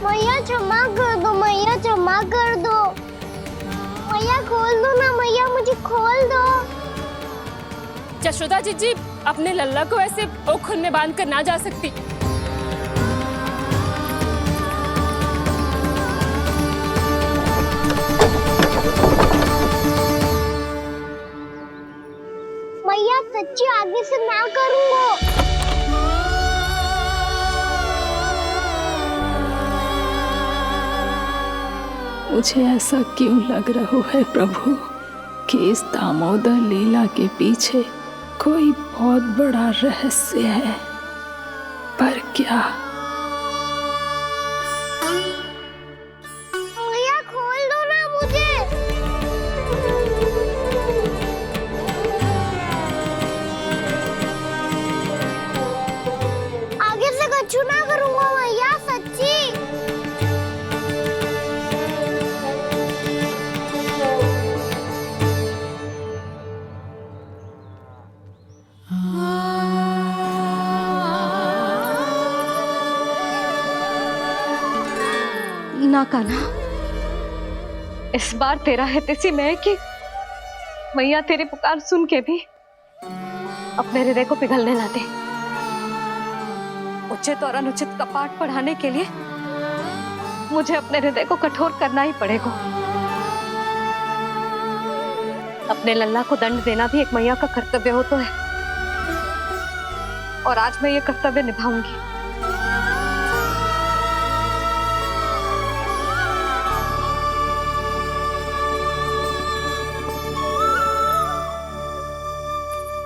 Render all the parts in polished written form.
मैया क्षमा कर दो, मैया क्षमा कर दो। मैया खोल दो ना, मैया मुझे खोल दो। जशोदा जीजी अपने लल्ला को ऐसे ओखुन में बांध कर ना जा सकती। मैया सच्ची आगे से ना करूंगा। मुझे ऐसा क्यों लग रहा है प्रभु कि इस दामोदर लीला के पीछे कोई बहुत बड़ा रहस्य है, पर क्या? मैया खोल दो ना मुझे। आगे से कछु ना करूंगा मैया, सच्ची। ना कान्हा, इस बार तेरा है तेसी में कि मैया तेरी पुकार सुन के भी अपने हृदय को पिघलने ना दे। उचित और अनुचित का पाठ पढ़ाने के लिए मुझे अपने हृदय को कठोर करना ही पड़ेगा। अपने लल्ला को दंड देना भी एक मैया का कर्तव्य हो तो है, और आज मैं ये कर्तव्य निभाऊंगी।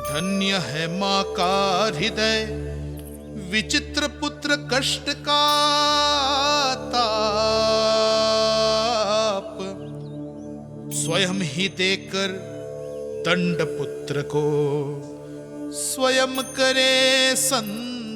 धन्य है माँ का हृदय, विचित्र पुत्र कष्ट का ताप, स्वयं ही देकर दंड पुत्र को स्वयं करे संताप।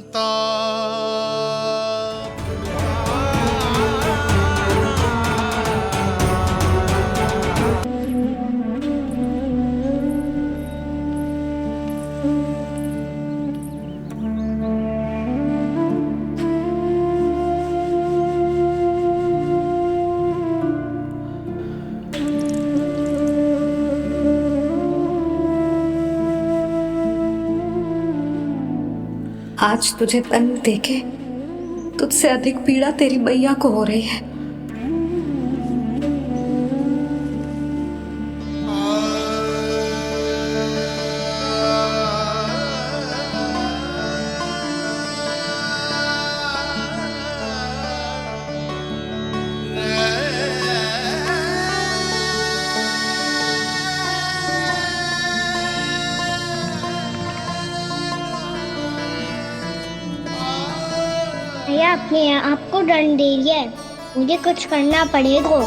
आज तुझे दंड देके तुझसे अधिक पीड़ा तेरी मैया को हो रही है। भैया अपने आप को दंड दे रही है, मुझे कुछ करना पड़ेगा।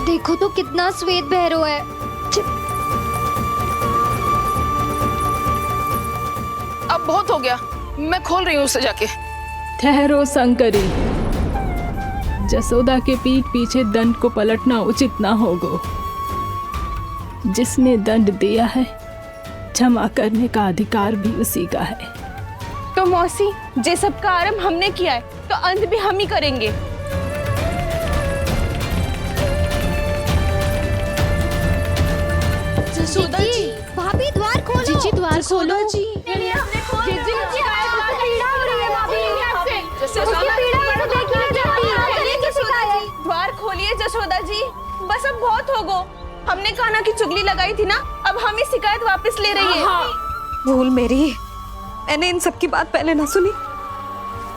देखो तो कितना श्वेत भैरव है। अब बहुत हो गया, मैं खोल रही हूँ उसे जाके। ठहरो शंकरी, जसोदा के पीठ पीछे दंड को पलटना उचित ना होगा। जिसने दंड दिया है, क्षमा करने का अधिकार भी उसी का है। तो मौसी, जे सब का आरंभ हमने किया है तो अंत भी हम ही करेंगे। जसोदा जी, भाभी द्वार खोलो। जीजी द्वार खोलो जी। द्वार खोलिए जसोदा जी, बस अब बहुत हो गो। हमने कान्हा की चुगली लगाई थी ना, अब हम ही शिकायत वापस ले रही है। भूल मेरी, मैंने इन सब की बात पहले ना सुनी,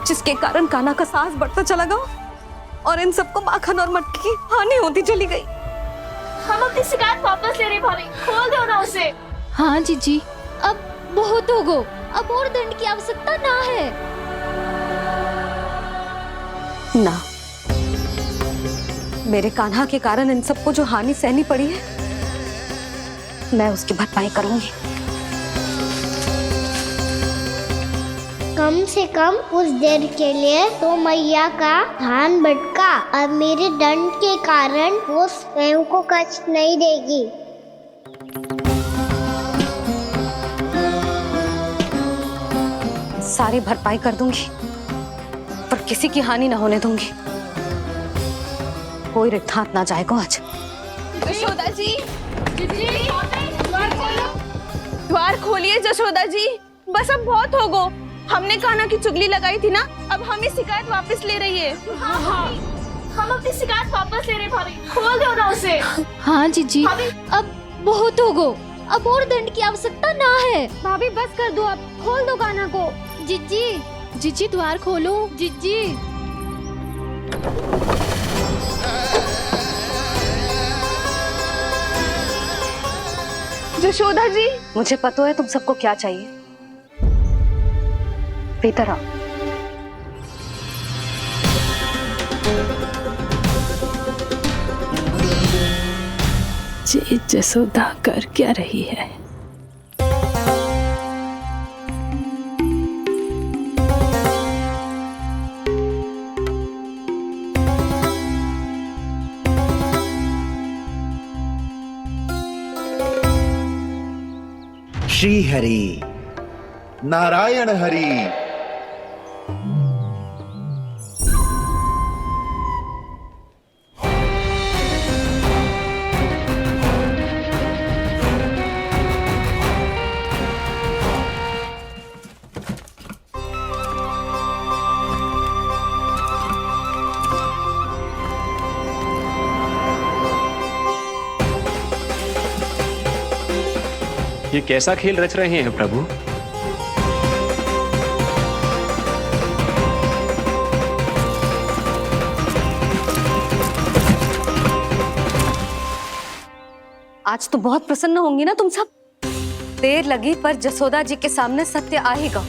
जिसके कारण कान्हा का साहस बढ़ता चला गया और इन सबको माखन और मटकी की हानि होती चली गई। हम अपनी शिकायत वापस ले रहे भाभी, खोल दो ना उसे। हाँ जीजी, अब बहुत हो गो, अब और दंड की आवश्यकता ना है। ना, मेरे कान्हा के कारण इन सबको जो हानि सहनी पड़ी है, मैं उसकी भरपाई करूंगी। कम से कम कुछ देर के लिए तो मैया का ध्यान भटका और मेरे दंड के कारण वो स्वयं को कष्ट नहीं देगी। सारी भरपाई कर दूंगी, पर किसी की हानि ना होने दूंगी। कोई रिक्त हाथ ना जाएगा आज। जशोदा जी, द्वार खोलिए जशोदा जी, बस अब बहुत हो गो। हमने कान्हा की चुगली लगाई थी ना, अब हमें शिकायत वापस ले रही है। हम अपनी शिकायत वापस ले रहे भाभी, खोल दो ना उसे। हाँ जीजी, अब बहुत हो गो, अब और दंड की आवश्यकता ना है। भाभी बस कर दो, अब खोल दो कान्हा को। जीजी, जीजी द्वार खोलो जीजी। जशोदा जी, मुझे पता है तुम सबको क्या चाहिए। भीतर आओ। जी जसोदा कर क्या रही है? श्री हरि नारायण हरि। ये कैसा खेल रच रहे हैं प्रभु? आज तो बहुत प्रसन्न होंगी ना तुम सब। देर लगी पर जसोदा जी के सामने सत्य आएगा।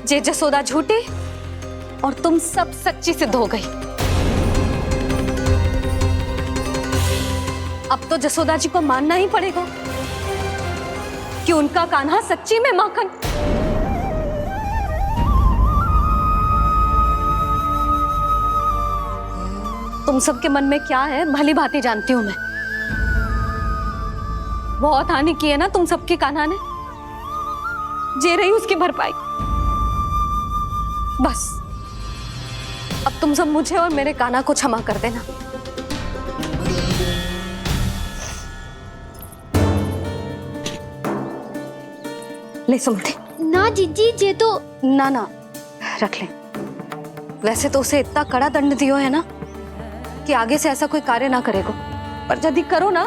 जे जसोदा झूठी और तुम सब सच्ची सिद्ध हो गई। अब तो जसोदा जी को मानना ही पड़ेगा कि उनका कान्हा सच्ची में माखन। तुम सबके मन में क्या है भली भांति जानती हूं मैं। बहुत हानि की है ना तुम सबके कान्हा ने, जे रही उसकी भरपाई। बस अब तुम सब मुझे और मेरे कान्हा को क्षमा कर देना। ले सुमति। ना जीजी, जे तो ना ना रख ले। वैसे तो उसे इतना कड़ा दंड दियो है ना कि आगे से ऐसा कोई कार्य ना करेगा, पर यदि करो ना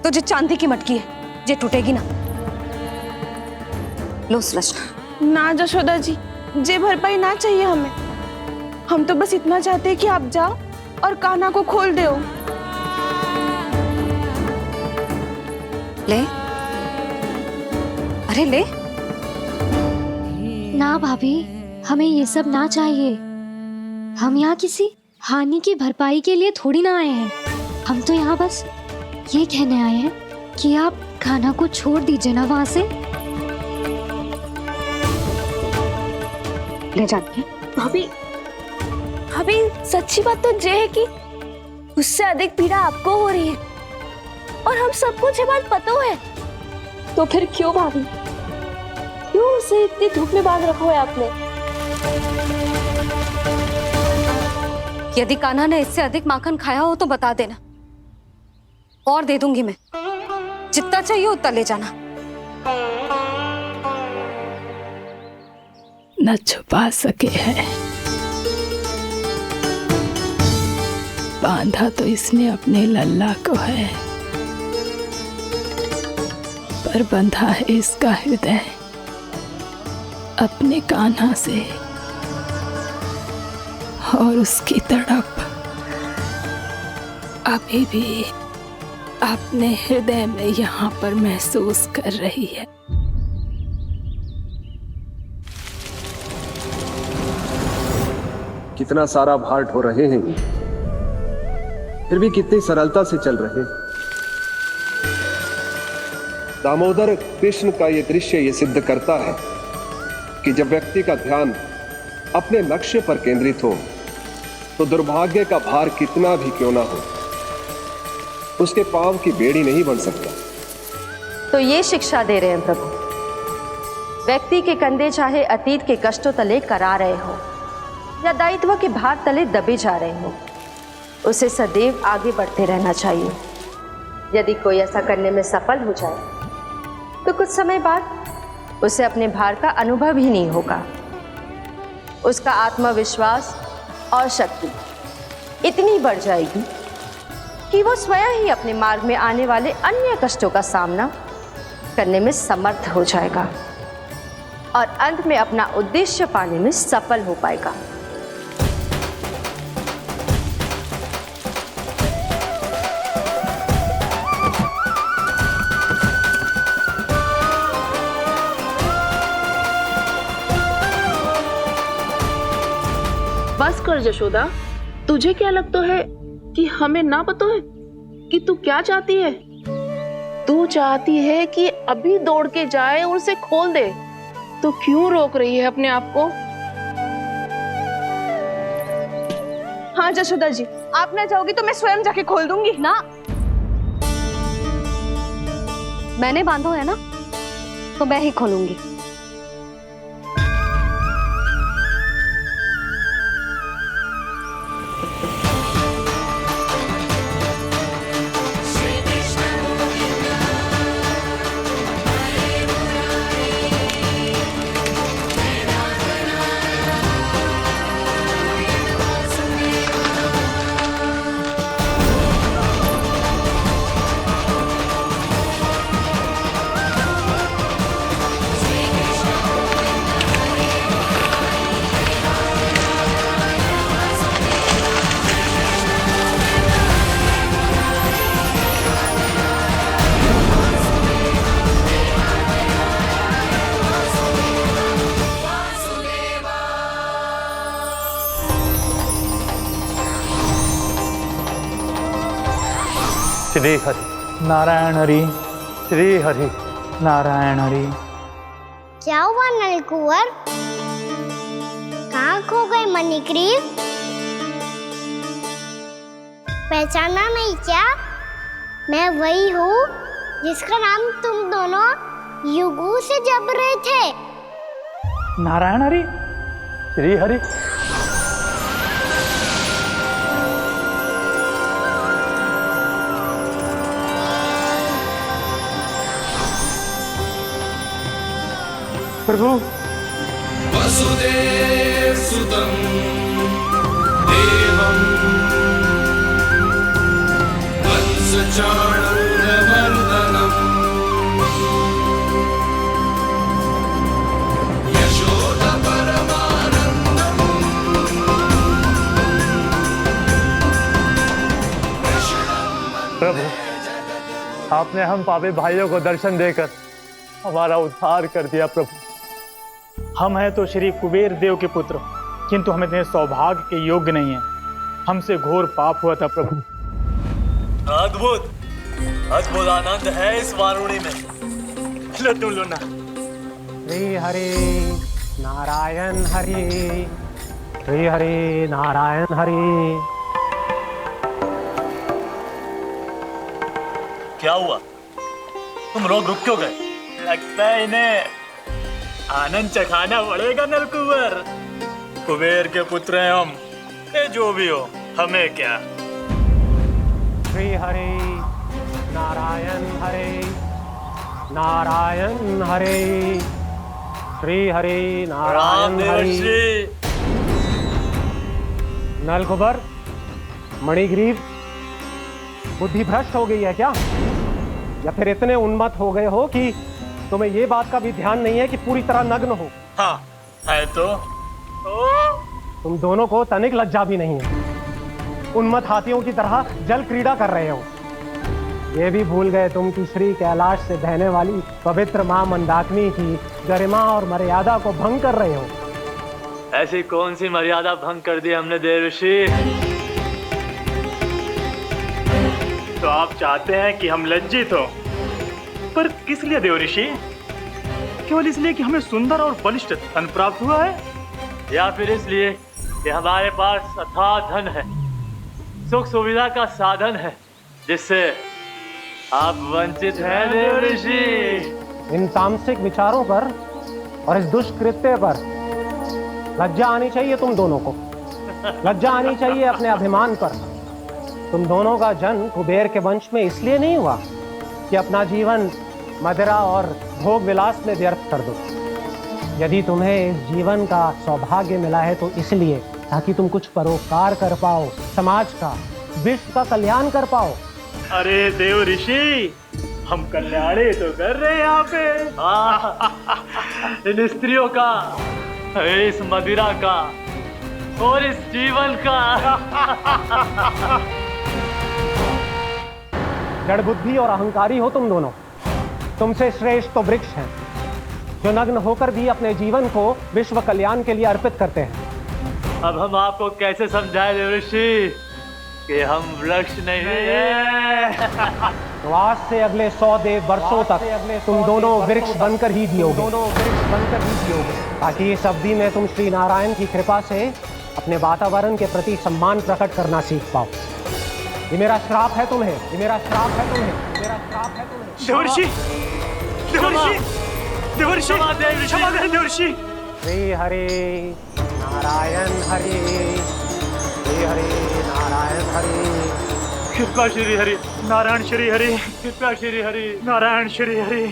तो जो चांदी की मटकी है जे टूटेगी ना। लो सुलक्षणा। ना जशोदा जी, जे भरपाई ना चाहिए हमें। हम तो बस इतना चाहते हैं कि आप जाओ और कान्हा को खोल दो। ले, अरे ले। ना भाभी, हमें ये सब ना चाहिए। हम यहाँ किसी हानि की भरपाई के लिए थोड़ी ना आए हैं। हम तो यहाँ बस ये कहने आए हैं कि आप कान्हा को छोड़ दीजिए ना वहां से। ले जाइए। भाभी, भाभी सच्ची बात तो ये है कि उससे अधिक पीड़ा आपको हो रही है और हम सबको ये बात पता है। तो फिर क्यों भाभी, क्यों उसे इतनी धूप में बांध रखा है आपने? यदि कान्हा ने इससे अधिक माखन खाया हो तो बता देना, और दे दूंगी मैं। जितना चाहिए उतना ले जाना। न छुपा सके है, बांधा तो इसने अपने लल्ला को है, पर बंधा है इसका हृदय अपने कान्हा से। और उसकी तड़प अभी भी अपने हृदय में यहाँ पर महसूस कर रही है। कितना सारा भार ढो रहे हैं, फिर भी कितनी सरलता से चल रहे हैं। दामोदर कृष्ण का ये दृश्य ये सिद्ध करता है कि जब व्यक्ति का ध्यान अपने लक्ष्य पर केंद्रित हो तो दुर्भाग्य का भार कितना भी क्यों ना हो, उसके पांव की बेड़ी नहीं बन सकता। तो ये शिक्षा दे रहे हैं प्रभु, व्यक्ति के कंधे चाहे अतीत के कष्टों तले करा रहे हो या दायित्व के भार तले दबे जा रहे हो, उसे सदैव आगे बढ़ते रहना चाहिए। यदि कोई ऐसा करने में सफल हो जाए तो कुछ समय बाद उसे अपने भार का अनुभव ही नहीं होगा। उसका आत्मविश्वास और शक्ति इतनी बढ़ जाएगी कि वो स्वयं ही अपने मार्ग में आने वाले अन्य कष्टों का सामना करने में समर्थ हो जाएगा और अंत में अपना उद्देश्य पाने में सफल हो पाएगा। बस कर जशोदा, तुझे क्या लगता है कि हमें ना पता है कि तू क्या चाहती है? तू चाहती है कि अभी दौड़ के जाए और उसे खोल दे, तो क्यों रोक रही है अपने आप को? हाँ जशोदा जी, आप ना जाओगी तो मैं स्वयं जाके खोल दूंगी ना, मैंने बांधो है ना, तो मैं ही खोलूंगी। श्री हरि नारायण हरि, श्री हरि नारायण हरि। क्या हुआ नलकुंवर? कहाँ खो गए मणिग्रीव? पहचाना नहीं क्या? मैं वही हूँ जिसका नाम तुम दोनों युगों से जप रहे थे। नारायण हरि, श्री हरि। प्रभु, वसुदेव सुतं देवं वत्सचाणूरमर्दनम् यशोदपरमानन्दम् प्रभु, आपने हम पापी भाइयों को दर्शन देकर हमारा उद्धार कर दिया। प्रभु, हम हैं तो श्री कुबेर देव के पुत्र, किंतु हम इतने सौभाग्य के योग्य नहीं हैं। हमसे घोर पाप हुआ था प्रभु। अद्भुत अद्भुत आनंद है इस वारुणी में। लो तुम लो ना। श्री हरि नारायण हरि, श्री हरि नारायण हरि। क्या हुआ? तुम रोग रुक क्यों गए? लगता है इन्हें आनंद चखाना पड़ेगा नलकुंवर। कुबेर के पुत्र हैं हम, ये जो भी हो हमें क्या। श्री हरि नारायण हरि, नारायण हरि, श्री हरि नारायण हरि। नलकुबर, मणिग्रीव, बुद्धि भ्रष्ट हो गई है क्या? या फिर इतने उन्मत्त हो गए हो कि तुम्हें ये बात का भी ध्यान नहीं है कि पूरी तरह नग्न हो? हाँ है तो तुम दोनों को तनिक लज्जा भी नहीं है। उन्मत्त हाथियों की तरह जल क्रीड़ा कर रहे हो। ये भी भूल गए तुम कि श्री कैलाश से बहने वाली पवित्र मां मंदाकिनी की गरिमा और मर्यादा को भंग कर रहे हो। ऐसी कौन सी मर्यादा भंग कर दी हमने देवर्षि? तो आप चाहते हैं कि हम लज्जित हो? पर किस लिए देव ऋषि? केवल इसलिए कि हमें सुंदर और बलिष्ठ धन प्राप्त हुआ है, या फिर इसलिए कि हमारे पास अथाह धन है, सुख सुविधा का साधन है, जिससे आप वंचित हैं देव ऋषि? इन तामसिक विचारों पर और इस दुष्कृत्य पर लज्जा आनी चाहिए तुम दोनों को। लज्जा आनी चाहिए अपने अभिमान पर। तुम दोनों का जन्म कुबेर के वंश में इसलिए नहीं हुआ कि अपना जीवन मदिरा और भोग विलास में व्यर्थ कर दो। यदि तुम्हें इस जीवन का सौभाग्य मिला है तो इसलिए ताकि तुम कुछ परोपकार कर पाओ, समाज का, विश्व का कल्याण कर पाओ। अरे देव ऋषि, हम कल्याणी तो कर रहे हैं यहाँ पे। इन स्त्रियों का, इस मदिरा का और इस जीवन का। जड़ बुद्धि और अहंकारी हो तुम दोनों। तुमसे श्रेष्ठ तो वृक्ष हैं जो नग्न होकर भी अपने जीवन को विश्व कल्याण के लिए अर्पित करते हैं। अब हम आपको कैसे समझाएं देव ऋषि कि हम वृक्ष नहीं हैं? तो आज से अगले 100 वर्षों तक तुम दोनों वृक्ष बनकर ही जियोगे, ताकि इस अवधि में तुम श्री नारायण की कृपा से अपने वातावरण के प्रति सम्मान प्रकट करना सीख पाओ। ये मेरा श्राप है तुम्हें, ये मेरा श्राप है तुम्हें, मेरा श्राप है तुम्हें। देवर्षि, देवर्षि, देवर्षि, क्षमा करें देवर्षि। श्री हरि नारायण हरि, श्री हरि नारायण हरि। कृपा श्री हरि नारायण श्री हरि, कृपा श्री हरि नारायण श्री हरि।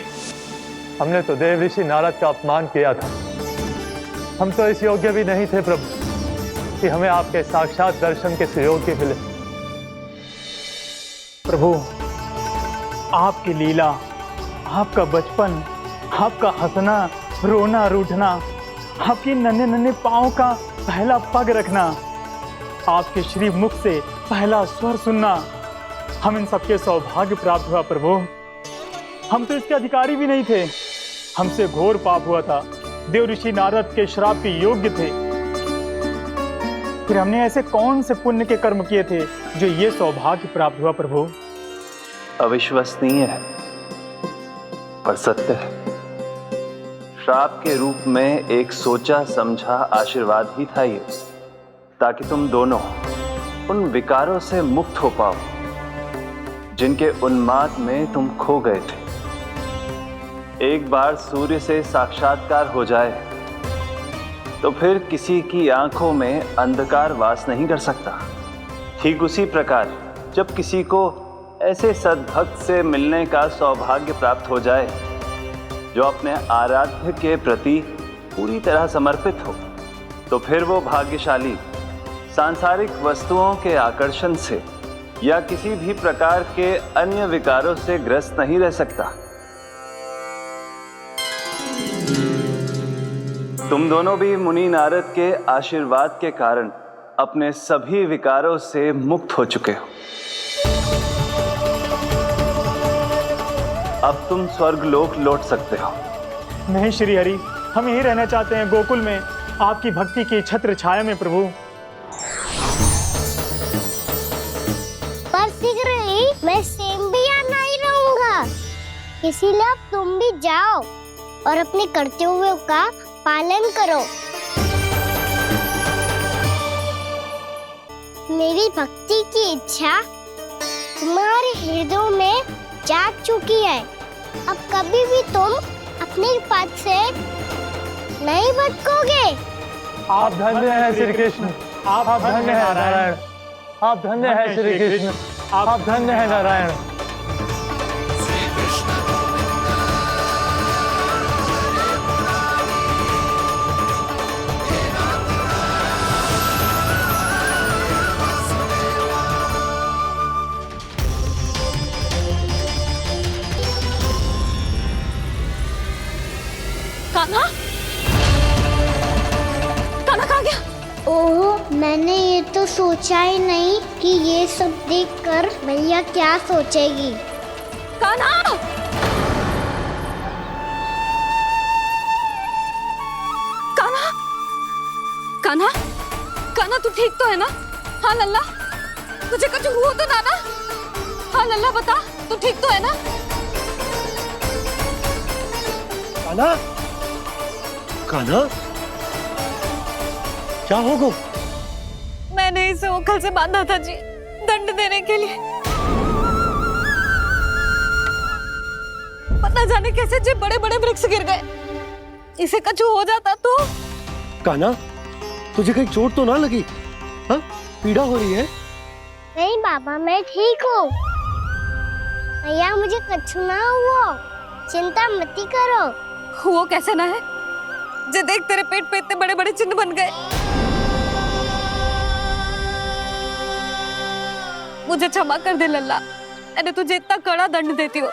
हमने तो देव ऋषि नारद का अपमान किया था। हम तो इस योग्य भी नहीं थे प्रभु कि हमें आपके साक्षात दर्शन के सुयोग्य मिले। प्रभु, आपकी लीला, आपका बचपन, आपका हंसना, रोना, रूठना, आपकी नन्हे नन्हे पाँव का पहला पग रखना, आपके श्री मुख से पहला स्वर सुनना, हम इन सबके सौभाग्य प्राप्त हुआ प्रभु। हम तो इसके अधिकारी भी नहीं थे। हमसे घोर पाप हुआ था, देव ऋषि नारद के श्राप के योग्य थे। फिर हमने ऐसे कौन से पुण्य के कर्म किए थे जो ये सौभाग्य प्राप्त हुआ प्रभु? अविश्वसनीय है पर सत्य है। श्राप के रूप में एक सोचा समझा आशीर्वाद ही था ये, ताकि तुम दोनों उन विकारों से मुक्त हो पाओ जिनके उन्माद में तुम खो गए थे। एक बार सूर्य से साक्षात्कार हो जाए तो फिर किसी की आंखों में अंधकार वास नहीं कर सकता। ठीक उसी प्रकार जब किसी को ऐसे सद्भक्त से मिलने का सौभाग्य प्राप्त हो जाए जो अपने आराध्य के प्रति पूरी तरह समर्पित हो, तो फिर वो भाग्यशाली सांसारिक वस्तुओं के आकर्षण से या किसी भी प्रकार के अन्य विकारों से ग्रस्त नहीं रह सकता। तुम दोनों भी मुनि नारद के आशीर्वाद के कारण अपने सभी विकारों से मुक्त हो चुके हो। अब तुम स्वर्गलोक लौट सकते हो। नहीं श्री हरि, हम यहीं रहना चाहते हैं, गोकुल में, आपकी भक्ति की छत्र छाया में प्रभु। पर शीघ्र ही मैं सेम्बिया नहीं रहूंगा, इसीलिए अब तुम भी जाओ और अपने कर्तव्यों का पालन करो। मेरी भक्ति की इच्छा तुम्हारे हृदय में जाग चुकी है। अब कभी भी तुम अपने पद से नहीं भटकोगे। आप धन्य हैं श्री कृष्ण, आप धन्य हैं नारायण, आप धन्य हैं श्री कृष्ण, आप धन्य हैं नारायण। कान्हा, कान्हा कहाँ गया? ओह, मैंने ये तो सोचा ही नहीं कि ये सब देखकर भैया क्या सोचेगी। कान्हा! कान्हा! कान्हा! कान्हा तू ठीक तो है ना? हाँ लल्ला, तुझे कुछ हुआ तो ना? हाँ लल्ला बता, तू ठीक तो है ना? कान्हा, कान्हा, क्या होगा? मैंने इसे ओखल से बांधा था जी, दंड देने के लिए। पता जाने कैसे जे बड़े बड़े वृक्ष गिर गए, इसे कछु हो जाता तो। कान्हा, तुझे कहीं चोट तो ना लगी? हाँ, पीड़ा हो रही है? नहीं बाबा, मैं ठीक हूँ। भैया मुझे कछु ना हुआ, चिंता मत करो। वो कैसे ना है, जे देख तेरे पेट पे इतने बड़े बड़े चिन्ह बन गए। मुझे क्षमा कर दे लल्ला, मैंने तुझे इतना कड़ा दंड देती हूँ।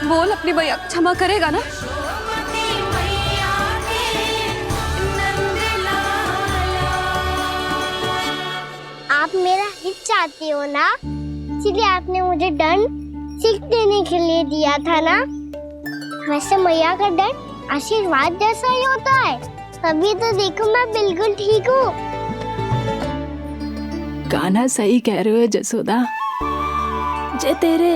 बोल अपनी भैया क्षमा करेगा ना? आप मेरा हित चाहते हो ना, इसलिए आपने मुझे दंड सीख देने के लिए दिया था ना। वैसे मैया का दंड आशीर्वाद जैसा ही होता है, तभी तो देखो मैं बिल्कुल ठीक हूँ। कान्हा सही कह रहे हो जसोदा, जे तेरे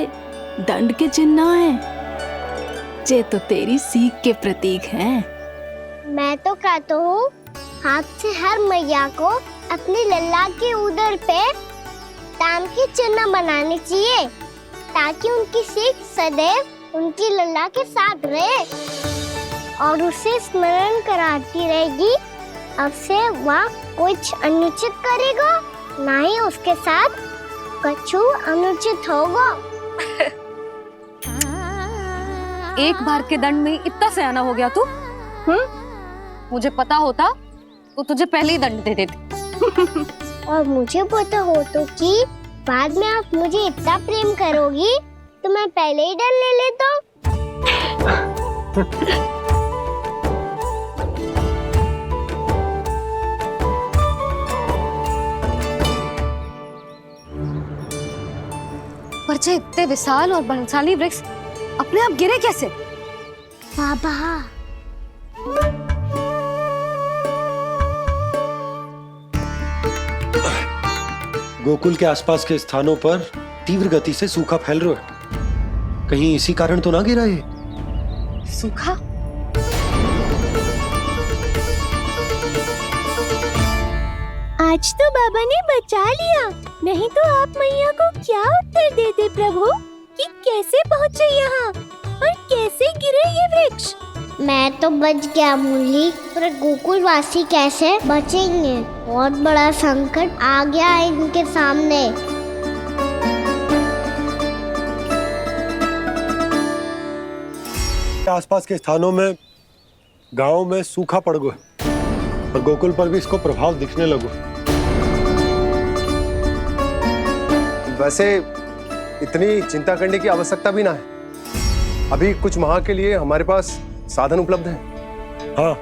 दंड के चिन्ह ना है, जे तो तेरी सीख के प्रतीक हैं। मैं तो कहता हूँ हाथ से हर मैया को अपनी लल्ला के उदर पे ताम के चिन्ह बनाने चाहिए, ताकि उनकी सीख सदैव उनकी लल्ला के साथ रहे और उसे स्मरण कराती रहेगी। अब से वह कुछ अनुचित करेगा, ना ही उसके साथ कछु अनुचित होगा। एक बार के दंड में इतना सयाना हो गया तू? मुझे पता होता तो तुझे पहले ही दंड दे देती। और मुझे पता हो तो कि बाद में आप मुझे इतना प्रेम करोगी तो मैं पहले ही दंड ले लेता हूँ। पर जे इतने विशाल और बलशाली वृक्ष अपने आप गिरे कैसे? बाबा, गोकुल के आसपास के स्थानों पर तीव्र गति से सूखा फैल रहा है। कहीं इसी कारण तो ना गिरा ये? सूखा? आज तो बाबा ने बचा लिया, नहीं तो आप मैया को क्या उत्तर देते प्रभु कि कैसे पहुँचे यहाँ और कैसे गिरे ये वृक्ष? मैं तो बच गया मूली, पर गोकुल वासी कैसे बचेंगे? बहुत बड़ा संकट आ गया है इनके सामने। आसपास के स्थानों में, गांव में सूखा पड़ गया और गोकुल पर भी इसको प्रभाव दिखने लगा। वैसे इतनी चिंता करने की आवश्यकता भी ना है। अभी कुछ माह के लिए हमारे पास साधन उपलब्ध है। हाँ,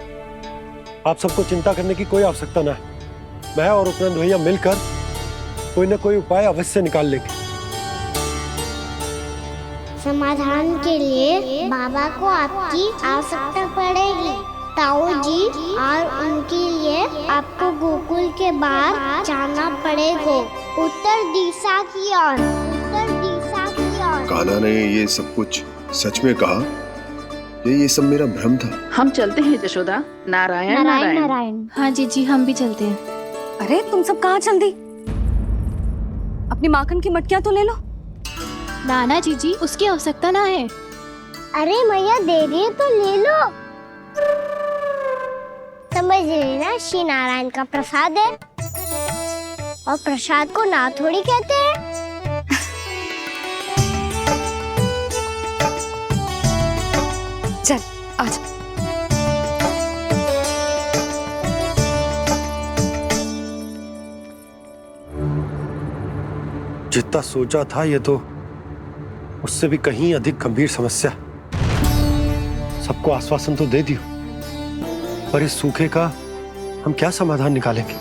आप सबको चिंता करने की कोई आवश्यकता ना है। मैं और उपनंद भैया मिलकर कोई न कोई उपाय अवश्य निकाल लेंगे। समाधान के लिए बाबा को आपकी आवश्यकता पड़ेगी। ताऊ जी और उनके लिए आपको गोकुल के बाहर जाना पड़ेगा, उत्तर दिशा की ओर। उत्तर दिशा की ओर। कान्हा ने ये सब कुछ सच में कहा? ये सब मेरा भ्रम था? हम चलते हैं जशोदा। नारायण नारायण नारायण। हाँ जी, हम भी चलते हैं। अरे तुम सब कहाँ चल दी? अपनी माखन की मटकियाँ तो ले लो। नाना जी, उसकी आवश्यकता ना है। अरे मैया दे रही है तो ले लो। समझ लेना, श्री नारायण का प्रसाद है और प्रसाद को ना थोड़ी कहते हैं। चल आजा। जितना सोचा था ये तो उससे भी कहीं अधिक गंभीर समस्या। सबको आश्वासन तो दे दियो, पर इस सूखे का हम क्या समाधान निकालेंगे?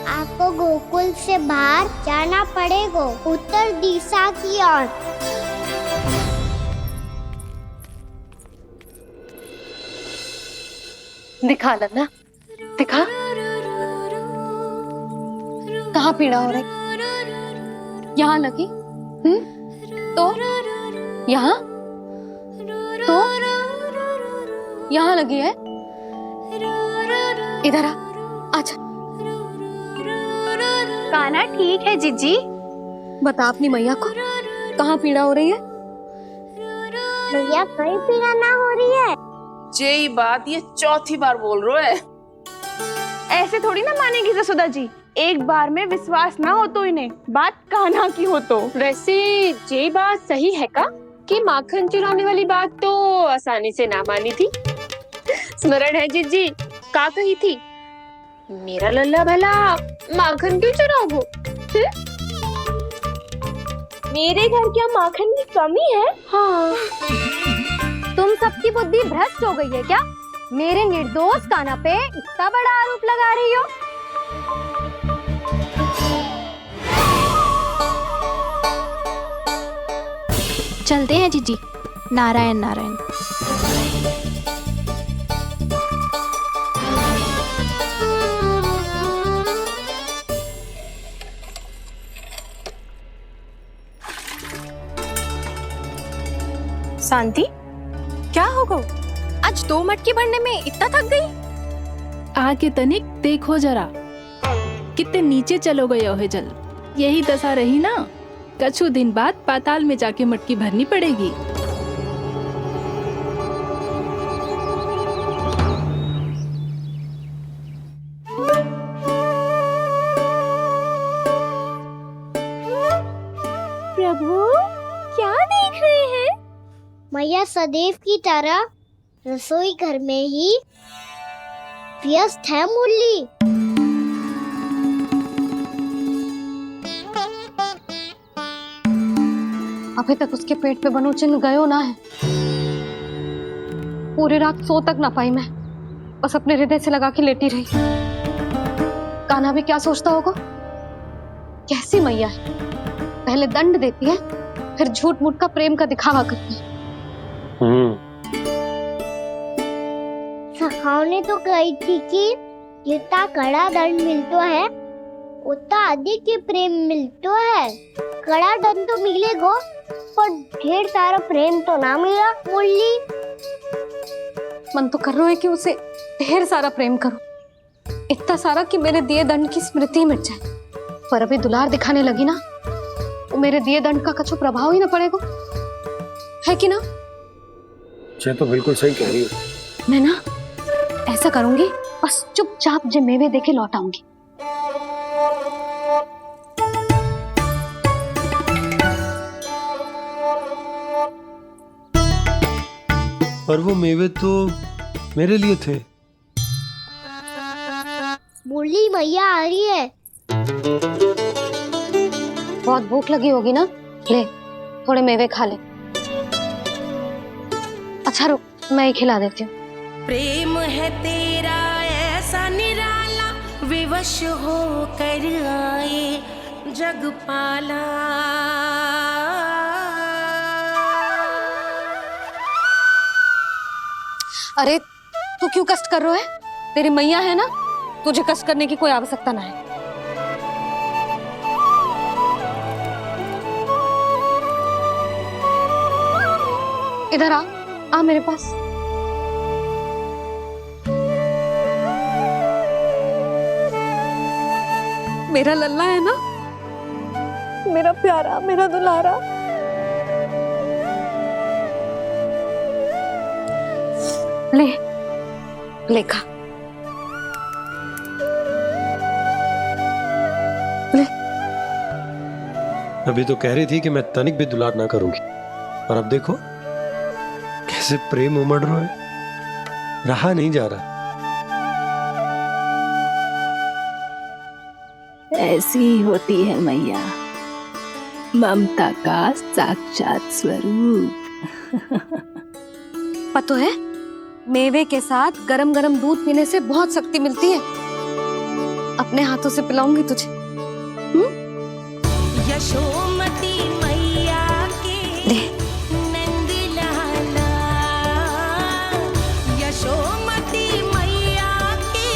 आपको गोकुल से बाहर जाना पड़ेगा, उत्तर दिशा की ओर। दिखा लल्ला, दिखा कहाँ पीड़ा हो रही? यहाँ लगी? तो यहाँ तो यहाँ लगी है? इधर आ, आजा। कान्हा ठीक है जीजी। बता अपनी मैया को कहाँ पीड़ा हो रही है? भैया कहीं पीड़ा ना हो रही है। यही बात ये चौथी बार बोल रहे है। ऐसे थोड़ी ना मानेगी जसोदा जी। एक बार में विश्वास ना हो तो इन्हें बात कान्हा की हो तो। वैसे ये बात सही है का कि माखन चुराने वाली बात तो आसानी से ना मानी थी। स्मरण है जीजी का कही थी, मेरा लल्ला भला माखन क्यों चुराओगे? मेरे घर क्या माखन की कमी है? हाँ। तुम सबकी बुद्धि भ्रष्ट हो गई है क्या? मेरे निर्दोष कान्हा पे इतना बड़ा आरोप लगा रही हो? चलते हैं जीजी। नारायण नारायण। शांति, क्या हो गो? आज 2 मटकी भरने में इतना थक गई? आके तनिक देखो जरा, कितने नीचे चलो गए हो जल। यही दशा रही ना, कछु दिन बाद पाताल में जाके मटकी भरनी पड़ेगी। प्रभु क्या देख रहे हैं? मैया सदैव की तरह रसोई घर में ही व्यस्त है मुरली। अभी तक उसके पेट पे बनो चिन्ह गयो ना है। पूरी रात सो तक ना पाई मैं, बस अपने हृदय से लगा के लेटी रही। कान्हा भी क्या सोचता होगा? कैसी मैया है, पहले दंड देती है फिर झूठ मूठ का प्रेम का दिखावा करती है। सखाओ ने तो कही थी कि जितना कड़ा दंड मिलता है उतना अधिक ही प्रेम मिलता है। कड़ा दंड तो मिलेगा पर ढेर सारा प्रेम तो ना मिला मुरली। मन तो कर रहा है कि उसे ढेर सारा प्रेम करूं, इतना सारा कि मेरे दिए दंड की स्मृति मिट जाए। पर अभी दुलार दिखाने लगी ना, तो मेरे दिए दंड का कछु प्रभाव ही ना पड़ेगा, है कि ना? ये तो बिल्कुल सही कह रही हो। मैं ना ऐसा करूंगी, बस चुपचाप जे मेवे देके लौट आऊंगी। पर वो मेवे तो मेरे लिए थे। मुरली मैया आ रही है। बहुत भूख लगी होगी ना, ले थोड़े मेवे खा ले। अच्छा रुक, मैं ही खिला देती हूँ। प्रेम है तेरा ऐसा निराला, विवश हो कर आए जग पाला। अरे तू क्यों कष्ट कर रहा है? तेरी मैया है ना, तुझे कष्ट करने की कोई आवश्यकता ना है। इधर आ मेरे पास। मेरा लल्ला है ना, मेरा प्यारा, मेरा दुलारा। ले खा, ले। अभी तो कह रही थी कि मैं तनिक भी दुलार ना करूंगी, और अब देखो कैसे प्रेम उमड़ रहा है, रहा नहीं जा रहा। ऐसी ही होती है मैया, ममता का साक्षात स्वरूप। पता है, मेवे के साथ गरम गरम दूध पीने से बहुत शक्ति मिलती है। अपने हाथों से पिलाऊंगी तुझे। यशोमती मैया के नंद लाला, यशोमती मैया के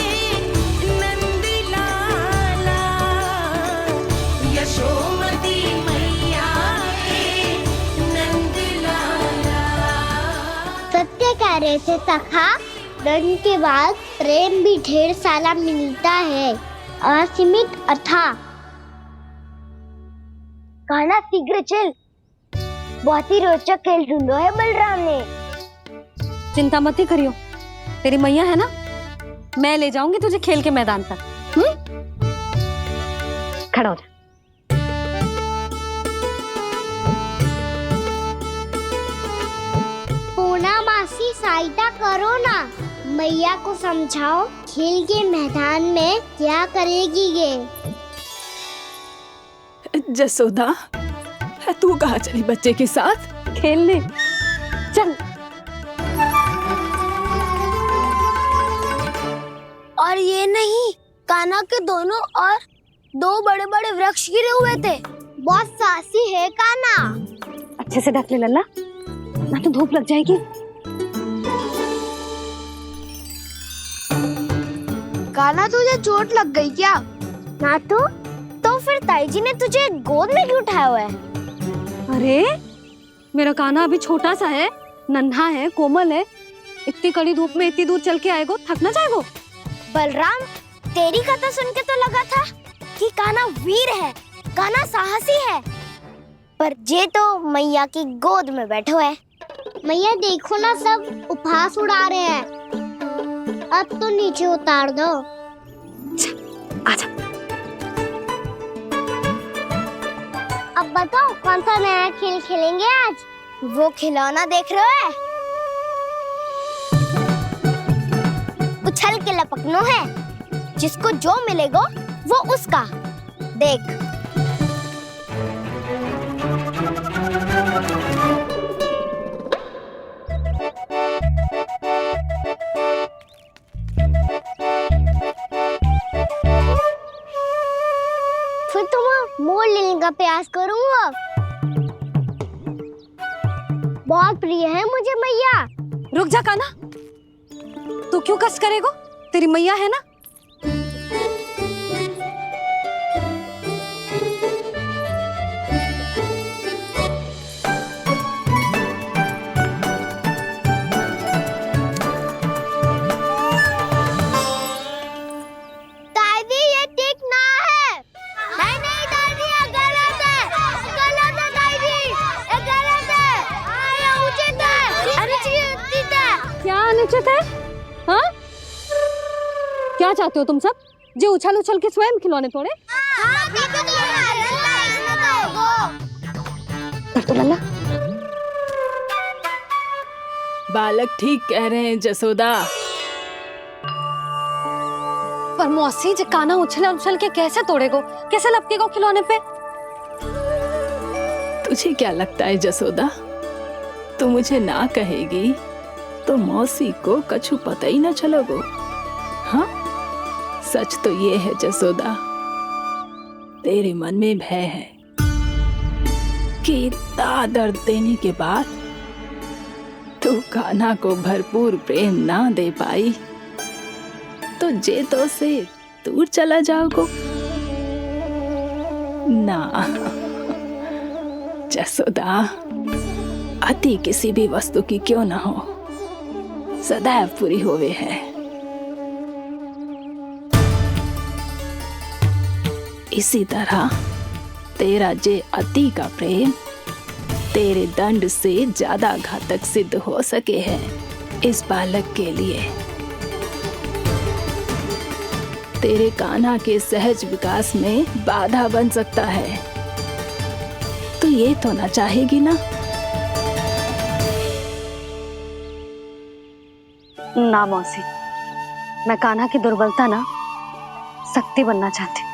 वैसे सखा, धन के बाद प्रेम भी ढेर सारा मिलता है, असीमित अथाह। कान्हा शीघ्र चल, बहुत ही रोचक खेल ढूंढो है बलराम ने। चिंता मत ही करियो, तेरी मैया है ना, मैं ले जाऊंगी तुझे खेल के मैदान तक। खड़ा हो जा। पूना मासी सहायता करो ना, मैया को समझाओ खेल के मैदान में क्या करेगी ये। जसोदा, तू कहाँ चली बच्चे के साथ? खेलने चल। और ये नहीं, कान्हा के दोनों और दो बड़े बड़े वृक्ष गिरे हुए थे। बहुत साहसी है कान्हा। अच्छे से ढक ले लल्ला, ना तो धूप लग जाएगी। कान्हा तुझे चोट लग गई क्या? ना तो फिर ताई जी ने तुझे गोद में क्यों उठाया हुआ है? अरे मेरा कान्हा अभी छोटा सा है, नन्हा है, कोमल है। इतनी कड़ी धूप में इतनी दूर चल के आएगा, थक ना जाएगा। बलराम, तेरी कथा सुन के तो लगा था कि कान्हा वीर है, कान्हा साहसी है, पर जे तो मैया की गोद में बैठे हुए। मैया देखो ना, सब उपहास उड़ा रहे हैं। अब तो नीचे उतार दो। आजा। अब बताओ कौन सा नया खेल खेलेंगे आज? वो खिलौना देख रहे हो? उछल के लपकनो है, जिसको जो मिलेगा वो उसका। देख। फिर तुम मोड़ लेने का प्रयास करूंगा। बहुत प्रिय है मुझे मैया। रुक जा कान्हा, तू क्यों कष्ट करेगा? तेरी मैया है ना। दादी ये ठीक ना है। नहीं नहीं दादी, ये गलत है। गलत है दादी, ये गलत है। ये उचित है, अनुचित है। क्या अनुचित है? हाँ? क्या चाहते हो तुम सब? जो उछल उछल के स्वयं खिलौने तोड़े? तो लल्ला, बालक ठीक कह रहे हैं जसोदा। पर मौसी, जो कान्हा उछल उछल के कैसे तोड़ेगो, कैसे लपकेगो खिलौने पे? तुझे क्या लगता है जसोदा, तू मुझे ना कहेगी तो मौसी को कछु पता ही ना चलोगो। हाँ, सच तो ये है जसोदा, तेरे मन में भय है कि इतना दर्द देने के बाद तू कान्हा को भरपूर प्रेम ना दे पाई तो जेतो से दूर चला जाओगो ना। जसोदा, अति किसी भी वस्तु की क्यों ना हो, सदैव पूरी होवे है। इसी तरह तेरा जे अति का प्रेम तेरे दंड से ज्यादा घातक सिद्ध हो सके है इस बालक के लिए। तेरे कान्हा के सहज विकास में बाधा बन सकता है, तो ये तो ना चाहेगी ना? ना मौसी, मैं कान्हा की दुर्बलता ना शक्ति बनना चाहती।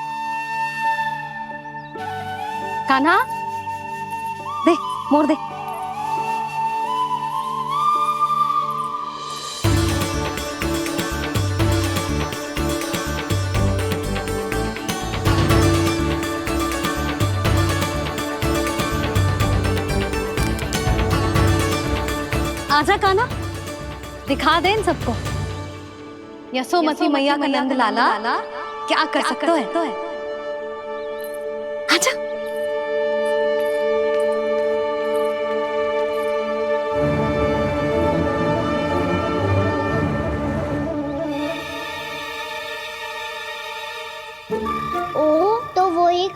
कान्हा, दे मोड़ दे। आजा कान्हा, दिखा दे इन सबको यशोमती मैया का नंद लाला क्या कर सकता है। आजा।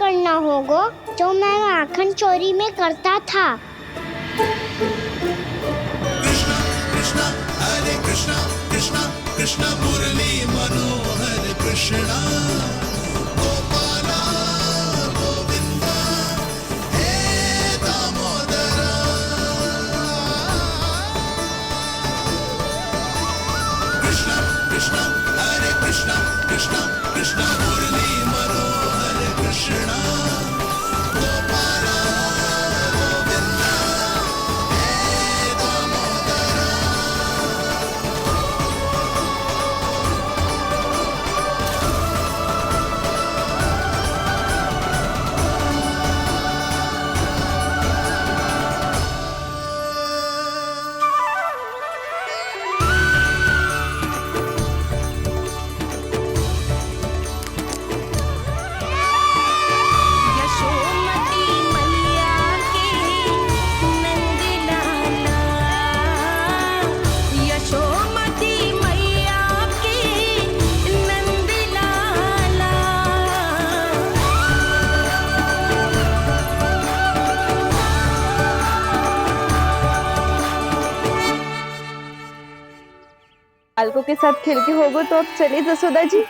करना होगा जो मैं माखन चोरी में करता था। कृष्ण मुरली मनोहर कृष्ण गोपाला गोविंदा हे दामोदरा। कृष्ण कृष्ण हरे कृष्ण कृष्ण कृष्ण मुरली मनोहर कृष्ण गोपाला गोविंदा हे दामोदरा। यशोमती मैया के नंद लाला, यशोमती मैया के नंद लाला। बालकों के साथ खेल के होगो तो अब चलिए जसोदा जी।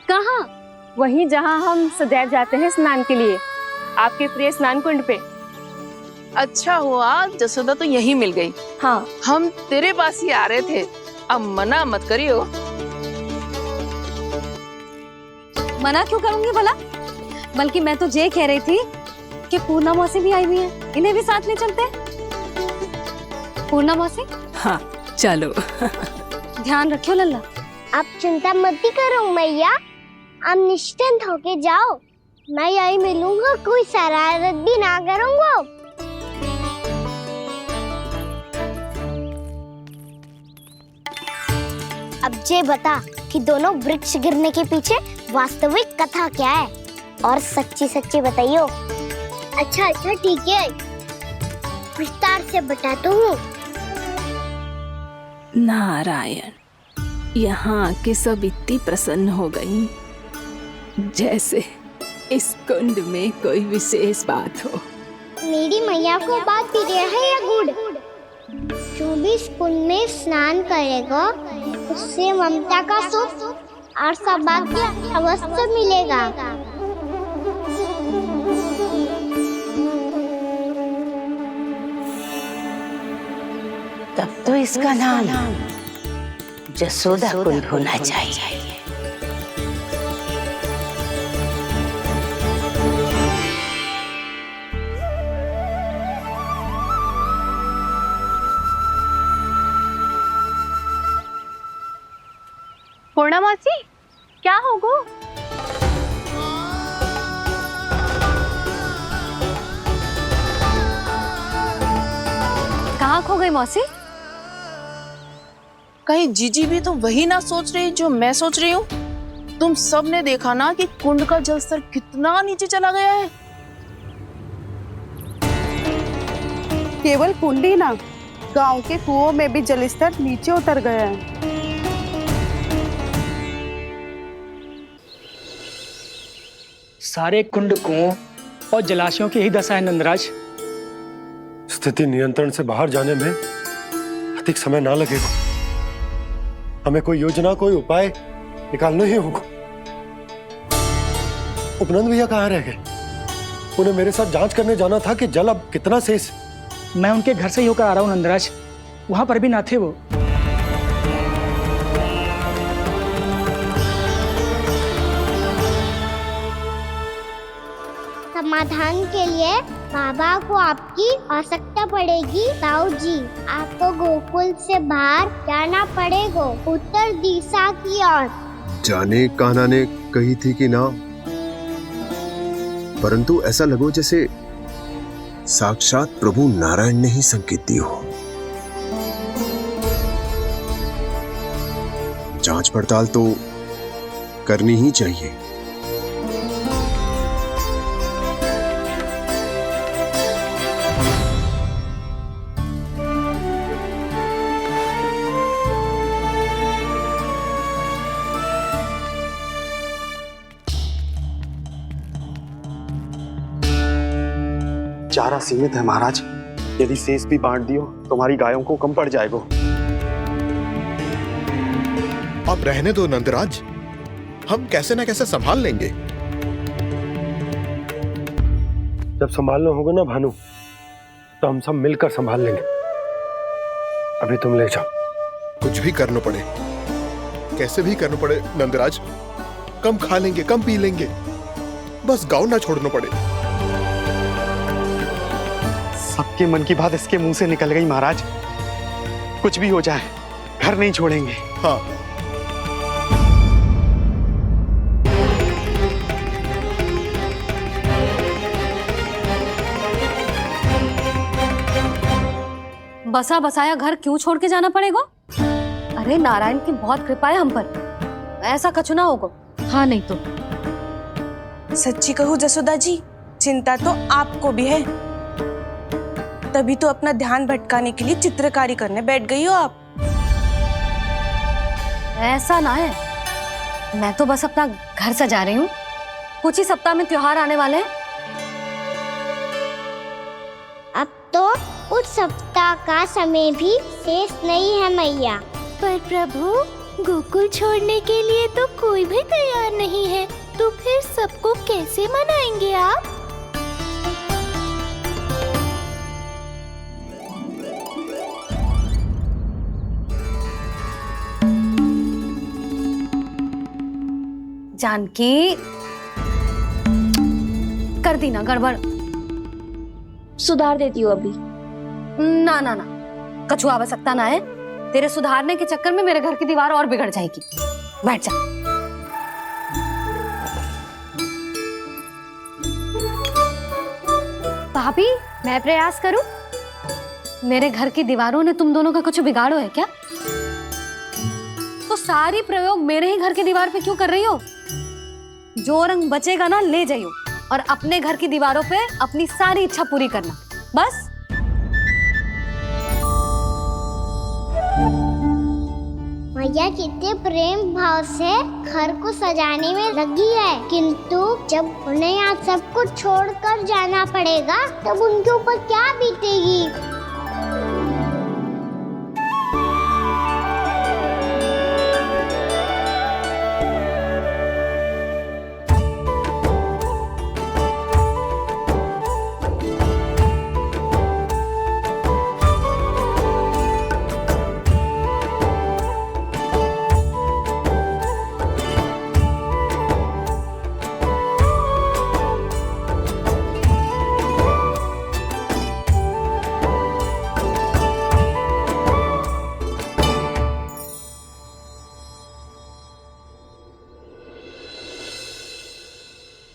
कहाँ? वहीं जहाँ हम सदैव जाते हैं स्नान के लिए, आपके प्रिय स्नान कुंड पे। अच्छा हुआ जसोदा तो यही मिल गई। हाँ, हम तेरे पास ही आ रहे थे, अब मना मत करियो। मना क्यों करूंगी भला? बल्कि मैं तो ये कह रही थी कि पूर्णा मौसी भी आई हुई है, इन्हें भी साथ में चलते हैं। पूर्णा मौसी, हाँ चलो। ध्यान रखियो लल्ला। आप चिंता मत करो मैया, आप निश्चिंत होके जाओ, मैं यही मिलूंगा, कोई शरारत भी ना करूंगा। अब ये बता कि दोनों वृक्ष गिरने के पीछे वास्तविक कथा क्या है, और सच्ची सच्ची बताइयो। अच्छा अच्छा ठीक है, विस्तार से बताता हूँ। नारायण, यहाँ के सब इतनी प्रसन्न हो गई जैसे इस कुंड में कोई विशेष बात हो। मेरी मैया को बात प्रिय है या गुड़? जो भी इस कुंड में स्नान करेगा उससे ममता का सुख और सौभाग्य अवश्य मिलेगा। तब तो इसका नाम जसोदा कुंड होना चाहिए। पूर्णा मौसी, क्या होगो? कहाँ खो गई मौसी? कहीं जीजी भी तो वही ना सोच रही जो मैं सोच रही हूँ। तुम सब ने देखा ना कि कुंड का जलस्तर कितना नीचे चला गया है। केवल कुंड ही ना, गांव के कुओं में भी जलस्तर नीचे उतर गया है। सारे कुंड कुओं और जलाशयों की ही दशा है नंदराज। स्थिति नियंत्रण से बाहर जाने में अधिक समय ना लगेगा। हमें कोई योजना, कोई उपाय निकालना ही होगा। उपनंद भैया कहाँ रह गए? उन्हें मेरे साथ जांच करने जाना था कि जल अब कितना शेष। मैं उनके घर से ही होकर आ रहा हूँ नंदराज, वहां पर भी ना थे वो। समाधान के लिए बाबा को आपकी आवश्यकता पड़ेगी। ताऊ जी, आपको गोकुल से बाहर जाना पड़ेगा, उत्तर दिशा की ओर। जाने कान्हा ने कही थी कि ना, परंतु ऐसा लगो जैसे साक्षात प्रभु नारायण ने ही संकेत दी हो। जांच पड़ताल तो करनी ही चाहिए। चारा सीमित है महाराज। यदि शेष भी बांट दियो तो हमारी गायों को कम पड़ जाएगा। अब रहने दो नंदराज, हम कैसे न कैसे संभाल लेंगे। जब संभालना होगा ना भानु, तो हम सब मिलकर संभाल लेंगे। अभी तुम ले जाओ। कुछ भी करना पड़े, कैसे भी करना पड़े नंदराज, कम खा लेंगे, कम पी लेंगे, बस गांव ना छोड़ना पड़े। सबके मन की बात इसके मुंह से निकल गई महाराज। कुछ भी हो जाए घर नहीं छोड़ेंगे। हाँ। बसा बसाया घर क्यों छोड़ के जाना पड़ेगा? अरे नारायण की बहुत कृपा है हम पर, ऐसा कछु ना होगा। हाँ नहीं तो सच्ची कहूँ जसोदा जी, चिंता तो आपको भी है, तभी तो अपना ध्यान भटकाने के लिए चित्रकारी करने बैठ गई हो आप। ऐसा ना है, मैं तो बस अपना घर सजा रही हूँ। कुछ ही सप्ताह में त्योहार आने वाले हैं। अब तो उस सप्ताह का समय भी शेष नहीं है मैया। पर प्रभु, गोकुल छोड़ने के लिए तो कोई भी तैयार नहीं है, तो फिर सबको कैसे मनाएंगे आप? जानकी, कर दी ना गड़बड़। सुधार देती हूँ अभी। ना ना ना, कछु आवश्यकता ना है। तेरे सुधारने के चक्कर में मेरे घर की दीवार और बिगड़ जाएगी। बैठ जा। भाभी, मैं प्रयास करूं? मेरे घर की दीवारों ने तुम दोनों का कुछ बिगाड़ो है क्या? तो सारी प्रयोग मेरे ही घर की दीवार पे क्यों कर रही हो? जो रंग बचेगा ना ले जाइयो, और अपने घर की दीवारों पे अपनी सारी इच्छा पूरी करना, बस। मैया कितने प्रेम भाव से घर को सजाने में लगी है, किंतु जब उन्हें यहाँ सब कुछ छोड़कर जाना पड़ेगा तब उनके ऊपर क्या बीतेगी।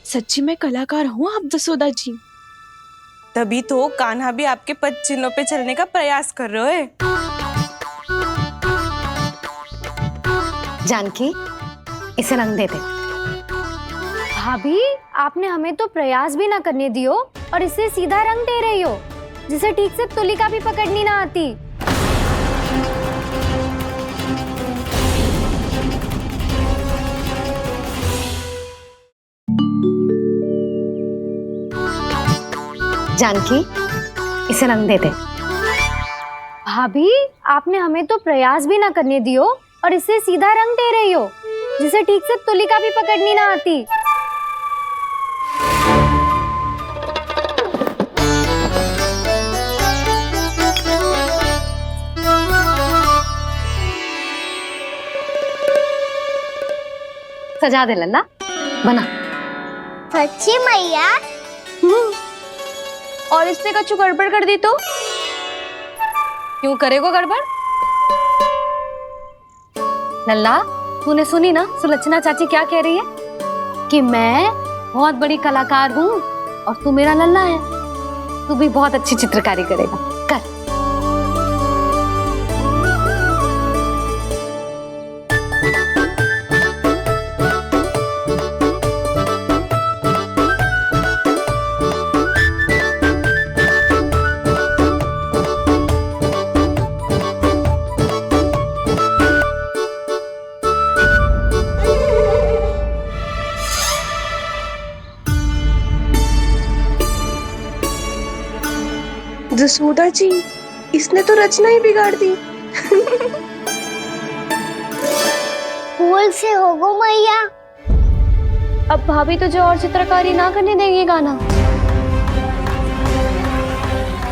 सच्ची में कलाकार हूँ आप जसोदा जी। तभी तो कान्हा भी आपके पद चिन्हों पे चलने का प्रयास कर रहे है। जानकी, इसे रंग दे दे। भाभी, आपने हमें तो प्रयास भी ना करने दियो और इसे सीधा रंग दे रही हो, जिसे ठीक से तुलिका भी पकड़नी ना आती। जानकी, इसे रंग दे दे। भाभी, आपने हमें तो प्रयास भी ना करने दियो और इसे सीधा रंग दे रही हो, जिसे ठीक से तुलिका भी पकड़नी ना आती। सजा दे लल्ला, बना। सच्ची मैया? और इसने कछु गड़बड़ कर दी तो? क्यों करेगो गड़बड़? लल्ला, तूने सुनी ना सुलक्षणा चाची क्या कह रही है? कि मैं बहुत बड़ी कलाकार हूँ और तू मेरा लल्ला है। तू भी बहुत अच्छी चित्रकारी करेगा, कर। जसोदा जी, इसने तो रचना ही बिगाड़ दी। फूल से होगो मैया। अब भाभी तुझे और चित्रकारी ना करने देंगे गाना।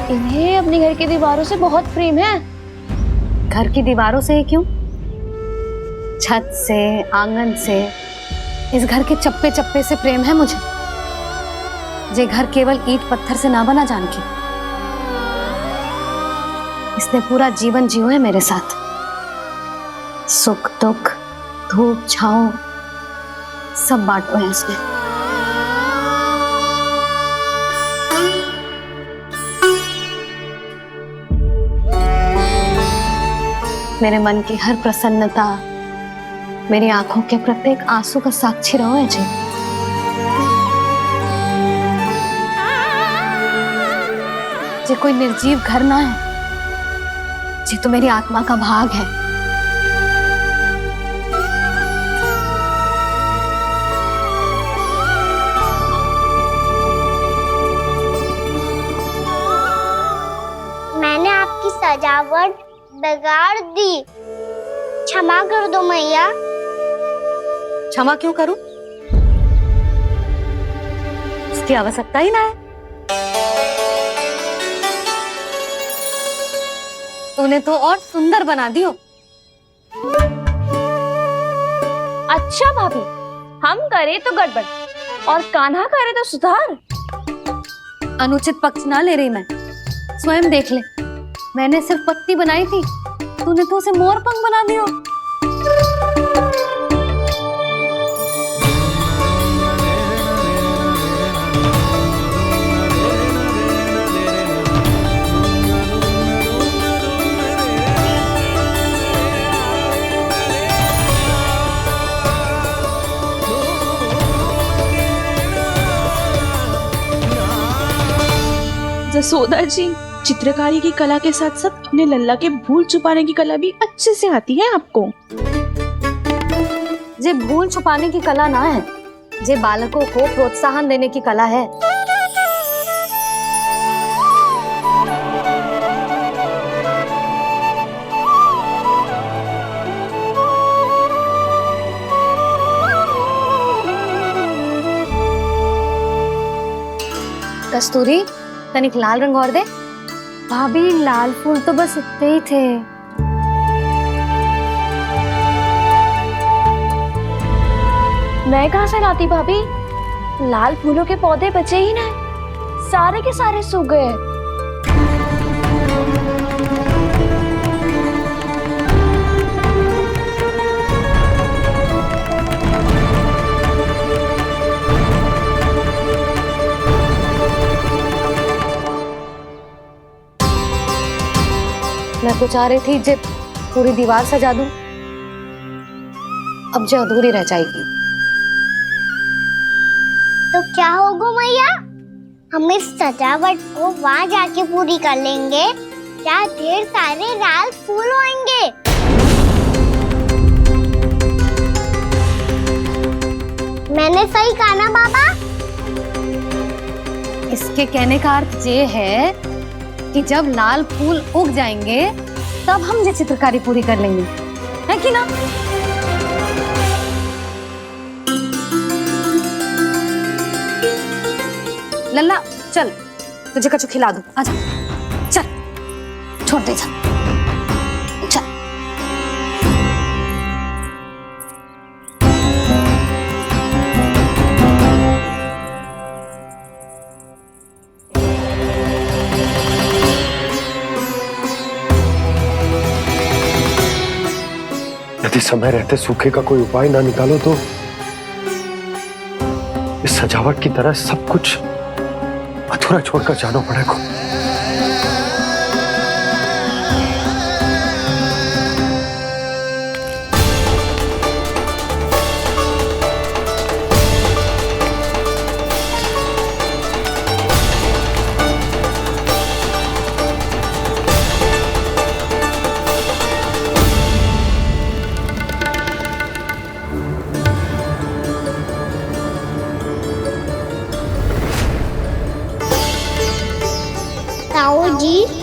इन्हें अपने घर की दीवारों से बहुत प्रेम है। घर की दीवारों से क्यों, छत से, आंगन से, इस घर के चप्पे चप्पे से प्रेम है मुझे। ये घर केवल ईंट पत्थर से ना बना जानकी, इसने पूरा जीवन जियो है मेरे साथ। सुख दुख, धूप छांव सब बांटो है इसने। मेरे मन की हर प्रसन्नता, मेरी आंखों के प्रत्येक आंसू का साक्षी रहो है जी। ये कोई निर्जीव घर ना है, ये तो मेरी आत्मा का भाग है। मैंने आपकी सजावट बिगाड़ दी, क्षमा कर दो मैया। क्षमा क्यों करूं? इसकी आवश्यकता ही ना है। तूने तो और सुंदर बना दियो। अच्छा भाभी, हम करे तो गड़बड़ और कान्हा करे तो सुधार। अनुचित पक्ष ना ले रही मैं, स्वयं देख ले। मैंने सिर्फ पत्ती बनाई थी, तूने तो उसे मोर पंख बना दियो। जसोदा जी, चित्रकारी की कला के साथ साथ अपने लल्ला के भूल छुपाने की कला भी अच्छे से आती है आपको। ये भूल छुपाने की कला ना है, ये बालकों को प्रोत्साहन देने की कला है। कस्तूरी, तनिक लाल रंग और दे। भाभी, लाल फूल तो बस इतने ही थे। मैं कहाँ से लाती भाभी? लाल फूलों के पौधे बचे ही ना, सारे के सारे सूख गए। मैं तो चाह रही थी जे पूरी दीवार सजा दूं, अब जो अधूरी रह जाएगी। तो क्या होगा मैया? हम इस सजावट को वहाँ जाके पूरी कर लेंगे जहाँ ढेर सारे लाल फूल होंगे। मैंने सही कहा ना बाबा? इसके कहने का अर्थ ये है कि जब लाल फूल उग जाएंगे तब हम ये चित्रकारी पूरी कर लेंगे, है कि ना? लल्ला चल, तुझे कछु खिला दूं, आजा, चल, छोड़ दे, चल। यदि समय रहते सूखे का कोई उपाय ना निकालो तो इस सजावट की तरह सब कुछ अधूरा छोड़कर जाना पड़ेगा।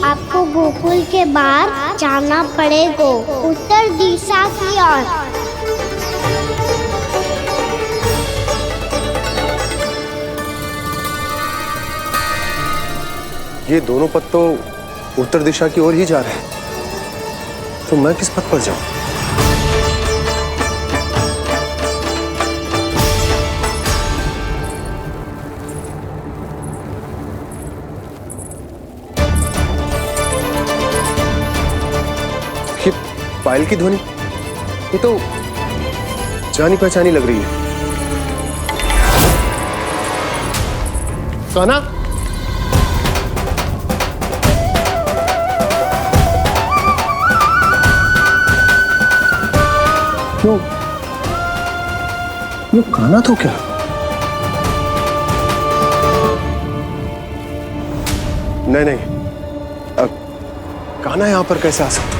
आपको गोकुल के बाहर जाना पड़ेगा, उत्तर दिशा की ओर। ये दोनों पथ तो उत्तर दिशा की ओर ही जा रहे हैं, तो मैं किस पथ पर जाऊं? ये पायल की ध्वनि, ये तो जानी पहचानी लग रही है। कान्हा, ये कान्हा तो क्या? नहीं, कान्हा यहां पर कैसे आ सकता?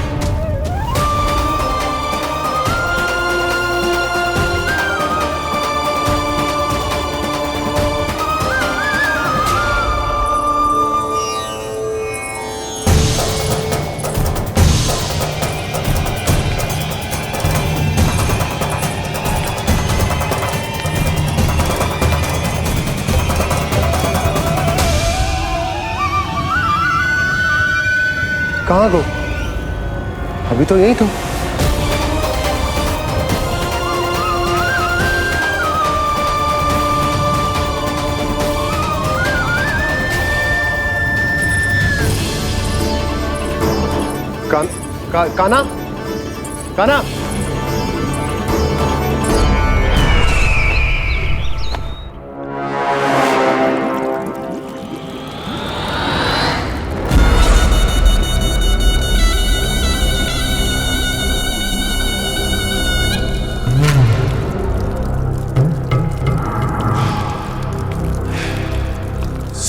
कहाँ गो? अभी तो यही तो। कान्हा, कान्हा,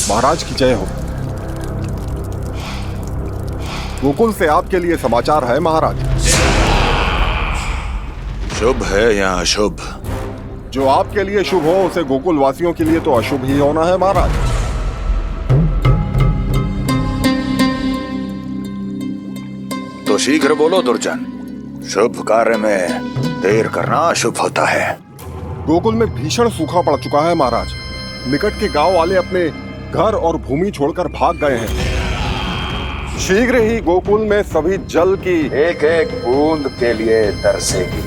महाराज की जय हो। गोकुल से आपके लिए समाचार है महाराज। शुभ है या अशुभ? जो आपके लिए शुभ हो उसे गोकुल वासियों के लिए तो अशुभ ही होना है महाराज। तो शीघ्र बोलो दुर्जन, शुभ कार्य में देर करना अशुभ होता है। गोकुल में भीषण सूखा पड़ चुका है महाराज। निकट के गांव वाले अपने घर और भूमि छोड़कर भाग गए हैं। शीघ्र ही गोकुल में सभी जल की एक एक बूंद के लिए तरसेगी।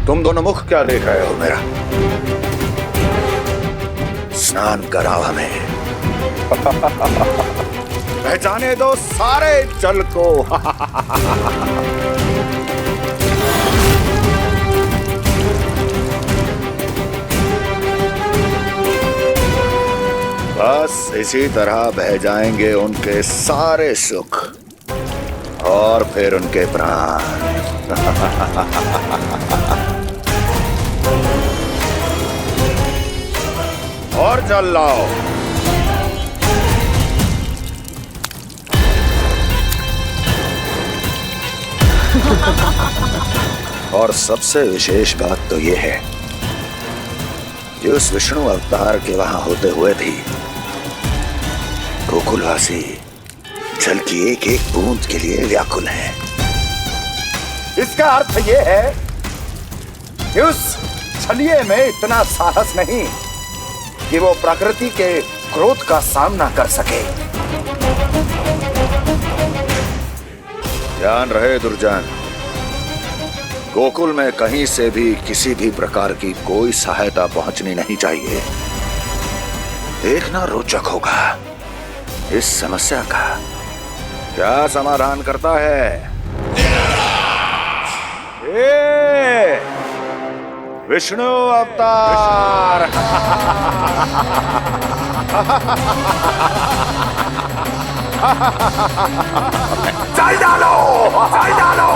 तुम दोनों मुख क्या देख रहे हो मेरा? स्नान कराओ हमें। पहचाने दो सारे जल को। बस इसी तरह बह जाएंगे उनके सारे सुख और फिर उनके प्राण। और जल लाओ। और सबसे विशेष बात तो यह है कि उस विष्णु अवतार के वहां होते हुए भी गोकुलवासी जल की एक एक बूंद के लिए व्याकुल हैं। इसका अर्थ यह है कि उस छलिए में इतना साहस नहीं कि वो प्रकृति के क्रोध का सामना कर सके। ध्यान रहे दुर्जन, गोकुल में कहीं से भी किसी भी प्रकार की कोई सहायता पहुंचनी नहीं चाहिए। देखना रोचक होगा इस समस्या का क्या समाधान करता है। विष्णु अवतार। चल डालो, चल डालो।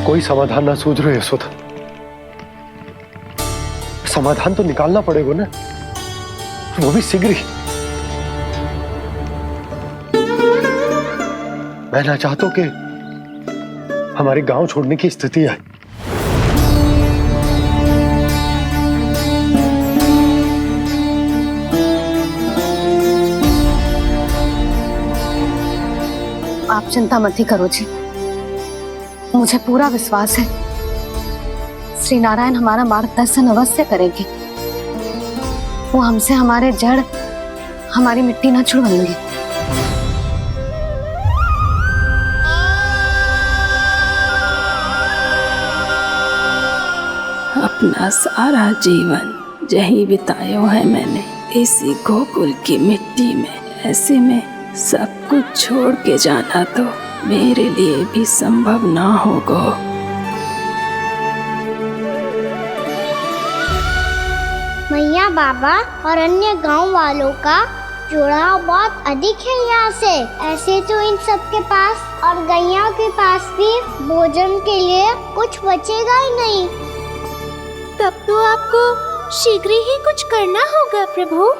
कोई समाधान ना सूझ रहे यशोदा। समाधान तो निकालना पड़ेगा ना, वो भी शीघ्र ही। मैं ना चाहता कि हमारे गांव छोड़ने की स्थिति आए। आप चिंता मत ही करो जी, मुझे पूरा विश्वास है श्री नारायण हमारा मार्गदर्शन अवश्य करेंगे। वो हमसे हमारे जड़, हमारी मिट्टी ना छुड़वाएंगे। अपना सारा जीवन यही बिताया है मैंने, इसी गोकुल की मिट्टी में। ऐसे में सब कुछ छोड़ के जाना तो मेरे लिए भी संभव ना होगा। मैया बाबा और अन्य गांव वालों का जुड़ाव बहुत अधिक है यहाँ से। ऐसे तो इन सब के पास और गैया के पास भी भोजन के लिए कुछ बचेगा ही नहीं। तब तो आपको शीघ्र ही कुछ करना होगा प्रभु।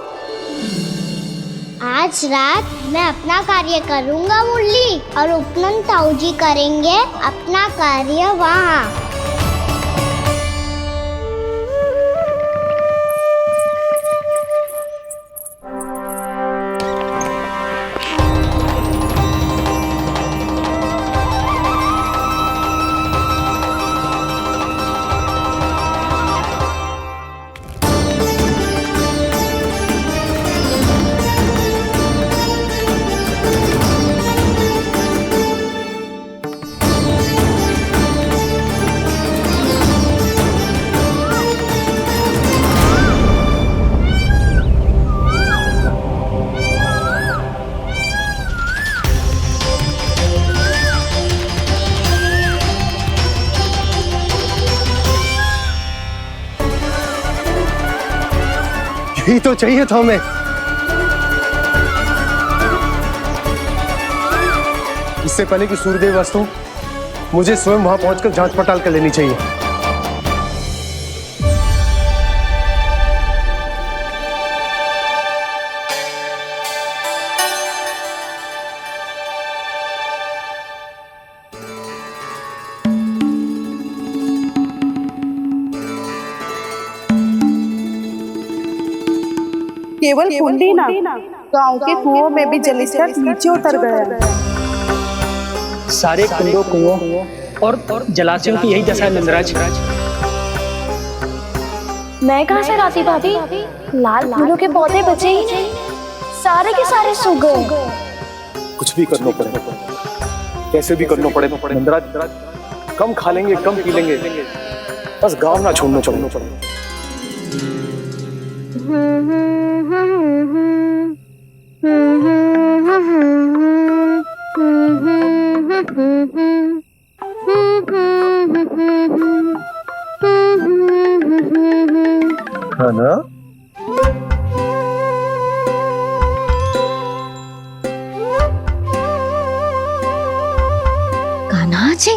आज रात मैं अपना कार्य करूँगा मुरली, और उपनंद ताऊ जी करेंगे अपना कार्य वहाँ। यही तो चाहिए था हमें। इससे पहले कि सूर्यदेव वस्तु, मुझे स्वयं वहां पहुंचकर जांच पड़ताल कर लेनी चाहिए। केवल कुंडी ना, गांव के कुओं में भी जलस्तर नीचे उतर गया। सारे कुंडों, कुओं और जलाशयों की यही दशा है नंदराज। मैं कहाँ से लाती भाभी? लाल फूलों के पौधे बचे ही नहीं, सारे के सारे सूख गए। कुछ भी करना पड़े, कैसे भी करना पड़े नंदराज। कम खा लेंगे, कम पी लेंगे, बस गांव ना छोड़ना चाहिए। है ना? कान्हा जी,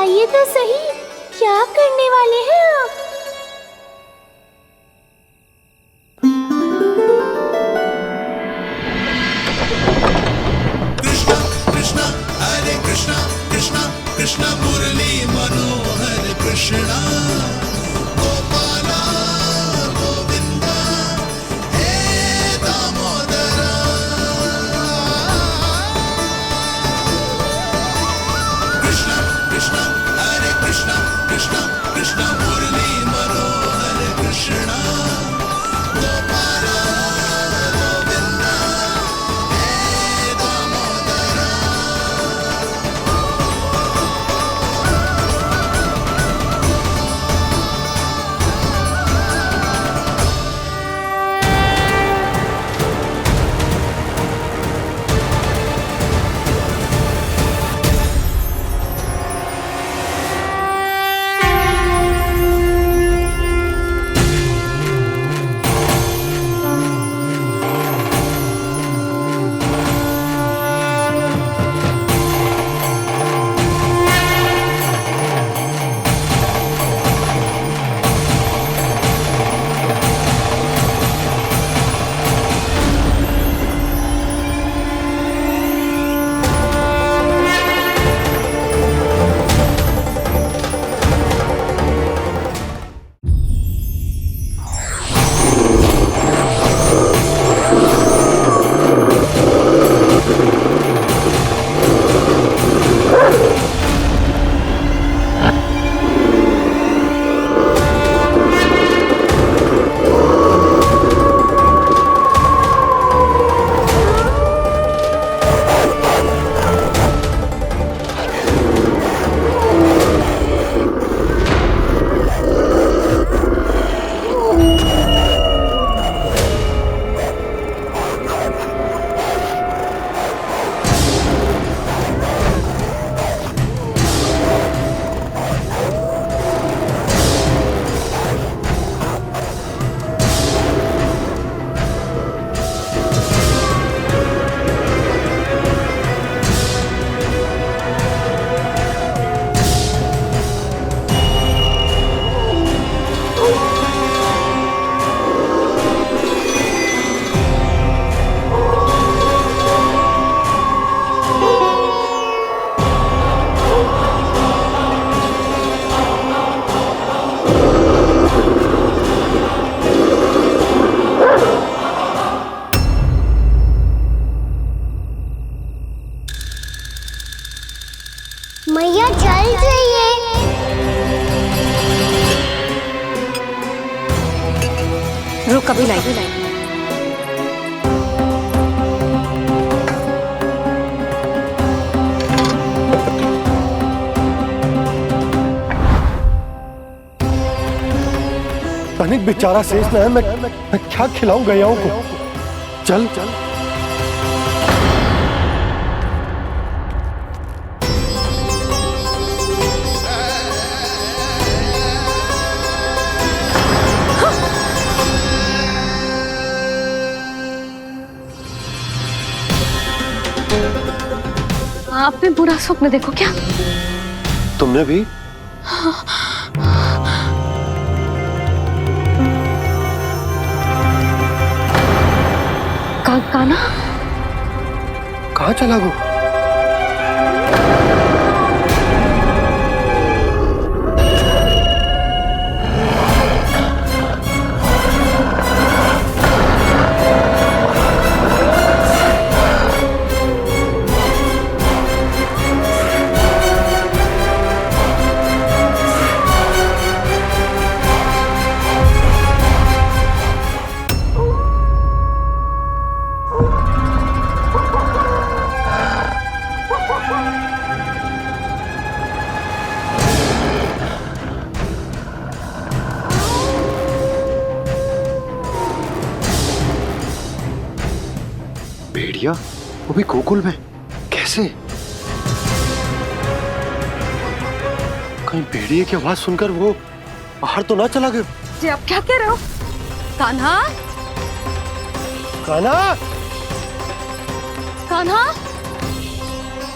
बताइए तो सही, क्या करने वाले हैं आप? कृष्णा हरे कृष्णा कृष्णा कृष्णा मुरली मनोहर कृष्णा गोपाला गोविंदा हे दामोदरा कृष्णा कृष्णा हरे कृष्णा कृष्णा कृष्णा मुरली मनोहर कृष्णा गोपाला गोविंदा हे दामोदरा मैया चल जाइए। रुक अभी लाई। तनिक बेचारा शेष न है, मैं क्या खिलाऊं गयाओं को। चल चल आपने बुरा स्वप्न देखो क्या? तुमने भी? काना कहाँ चला वो? भेड़िया वो भी गोकुल में कैसे? कहीं भेड़िए की आवाज सुनकर वो बाहर तो ना चला गया? जी आप क्या कह रहे हो? कान्हा कान्हा कान्हा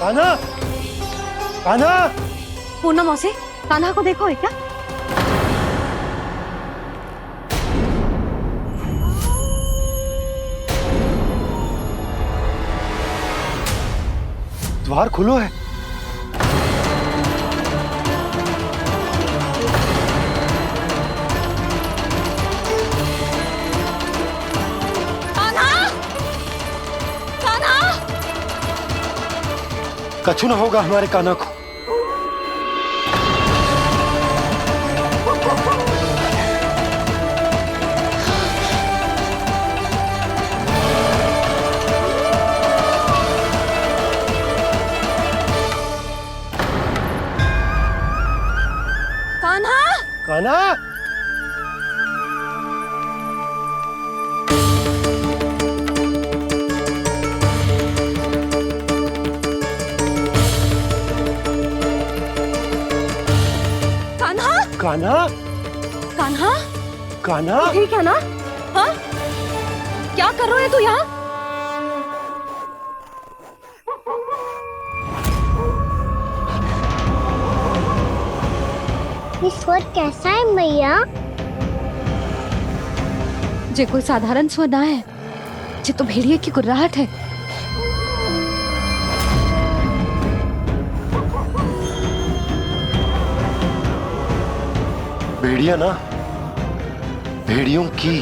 कान्हा कान्हा पूर्णा मौसी, कान्हा को देखो है क्या? द्वार खुलो है। कछु ना होगा हमारे कान्हा को। कान्हा, कान्हा, कान्हा, कान्हा, कान्हा, ठीक है ना? हाँ? क्या कर रहे हो तू यहाँ? ये स्वर कैसा है मैया? जे कोई साधारण स्वर ना है, जे तो भेड़िए की गुर्राहट है। भेड़िया ना, भेड़ियों की।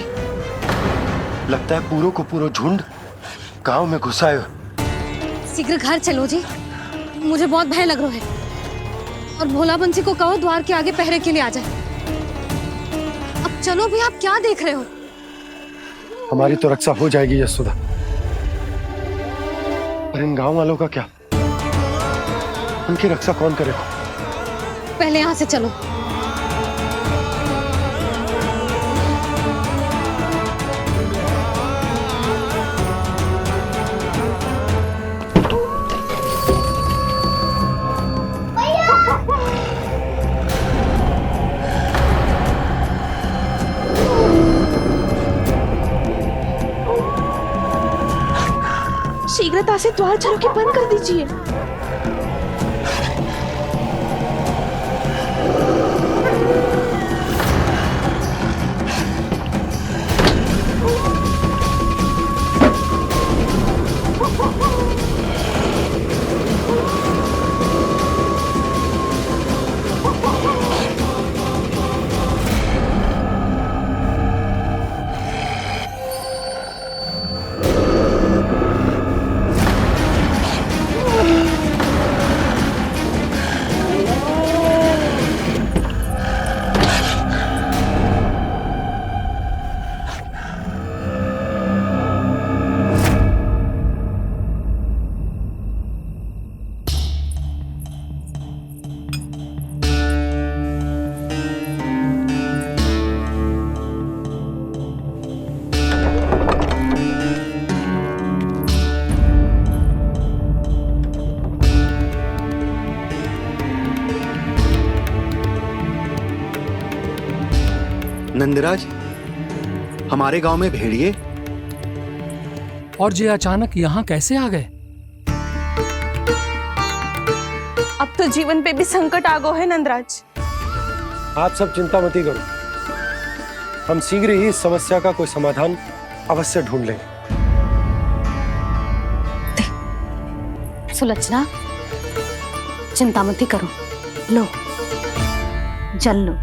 लगता है पूरो को पूरो झुंड गांव में घुसा है। शीघ्र घर चलो जी, मुझे बहुत भय लग रहा है। और भोला बंसी को कहो द्वार के आगे पहरे के लिए आ जाए। अब चलो भी, आप क्या देख रहे हो? हमारी तो रक्षा हो जाएगी यशोदा, पर इन गांव वालों का क्या? उनकी रक्षा कौन करेगा? पहले यहाँ से चलो। शीघ्रता से द्वार चारों के बंद कर दीजिए। नंदराज, हमारे गांव में भेड़िए और ये अचानक यहाँ कैसे आ गए? अब तो जीवन पे भी संकट आ गो है नंदराज। आप सब चिंता मत करो, हम शीघ्र ही इस समस्या का कोई समाधान अवश्य ढूंढ लेंगे। सुलक्षणा, चिंता मत करो, लो जल लो।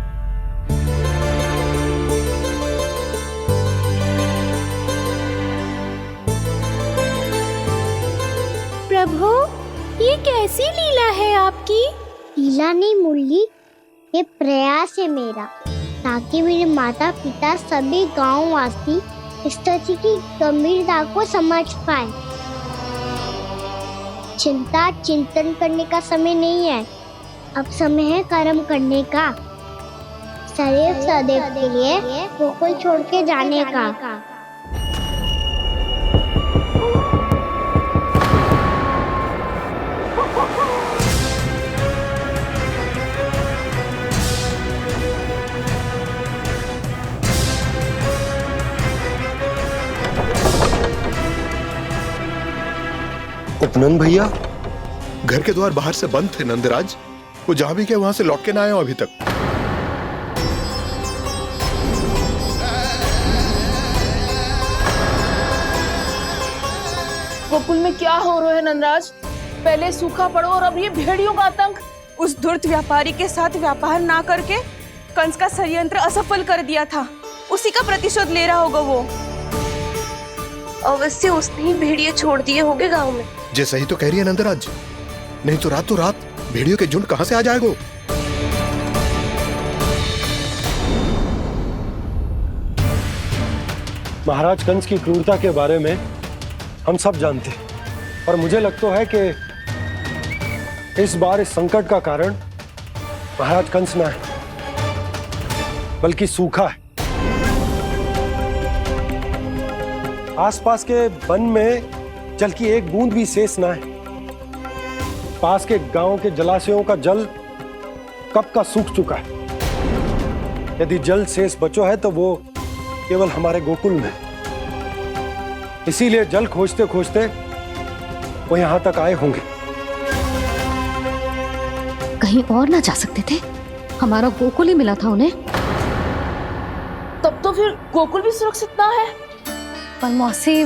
प्रभु, ये कैसी लीला है आपकी? लीला नहीं मुरली, ये प्रयास है मेरा, ताकि मेरे माता पिता सभी गांव वासी इस स्थिति की गंभीरता को समझ पाए। चिंता चिंतन करने का समय नहीं है, अब समय है कर्म करने का, सदैव सदैव के लिए गोकुल छोड़ के जाने का। उपनंद भैया, घर के द्वार बाहर से बंद थे नंदराज, वो जहां भी गए वहां से लौट के ना आए हो अभी तक। गोकुल में क्या हो रहा है नंदराज? पहले सूखा पड़ो और अब ये भेड़ियों का आतंक। उस धूर्त व्यापारी के साथ व्यापार ना करके कंस का षड्यंत्र असफल कर दिया था, उसी का प्रतिशोध ले रहा होगा वो। अवश्य उसने ही भेड़िए छोड़ दिए होंगे गांव में। जे सही तो कह रही है नंदराज, नहीं तो रात भेड़ियों के झुंड कहां से आ जाएगा? महाराज कंस की क्रूरता के बारे में हम सब जानते हैं, और मुझे लगता है कि इस बार इस संकट का कारण महाराज कंस ना है, बल्कि सूखा है। आसपास के वन में जल की एक बूंद भी शेष ना है। पास के गांव के जलाशयों का जल कब का सूख चुका है। यदि जल शेष बचो है तो वो केवल हमारे गोकुल में। इसीलिए जल खोजते खोजते वो यहां तक आए होंगे। कहीं और ना जा सकते थे? हमारा गोकुल ही मिला था उन्हें। तब तो फिर गोकुल भी सुरक्षित ना है। पर मौसी,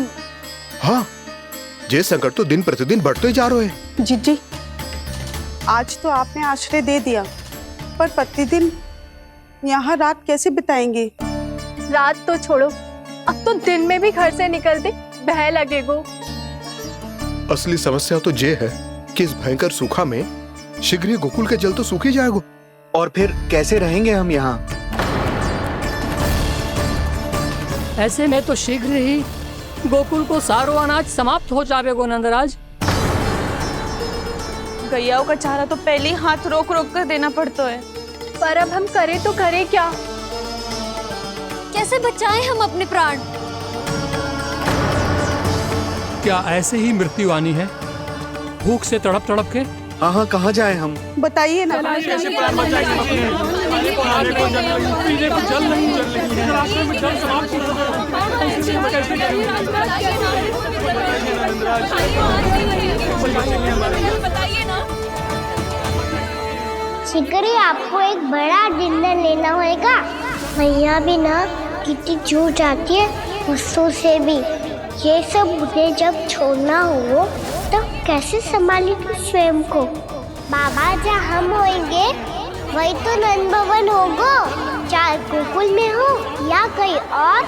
हाँ, ये संकट तो दिन प्रतिदिन बढ़ते ही जा रहे हैं। जीजी, आज तो आपने आश्रय दे दिया, पर प्रतिदिन यहाँ रात कैसे बिताएंगे? रात तो छोड़ो, अब तो दिन में भी घर से निकलते भय लगेगो। असली समस्या तो ये है कि इस भयंकर सूखा में शीघ्र ही गोकुल के जल तो सूख ही जाएगा। और फिर कैसे रहेंगे हम यहाँ? ऐसे में तो शीघ्र ही गोकुल को सारो अनाज समाप्त हो जाएगा नंदराज। गैयाओं का चारा तो पहले ही हाथ रोक रोक कर देना पड़ता है। पर अब हम करें तो करें क्या? कैसे बचाएं हम अपने प्राण? क्या ऐसे ही मृत्यु आनी है, भूख से तड़प तड़प के? हाँ, कहाँ जाएं हम? बताइए ना। कैसे प्राण बचाएंगे? पीने को जल नहीं, जल नहीं है, रास्ते में जल समाप्त हो शीघ्र ही आपको एक बड़ा निर्णय लेना होगा। मैया भी ना कितनी जूझ जाती है गुस्सों से भी। ये सब उन्हें जब छोड़ना हो तो कैसे संभाली तू स्वयं को? बाबा जहाँ हम होंगे वही तो नंद भवन होगा, चाहे गोकुल में हो या कहीं और।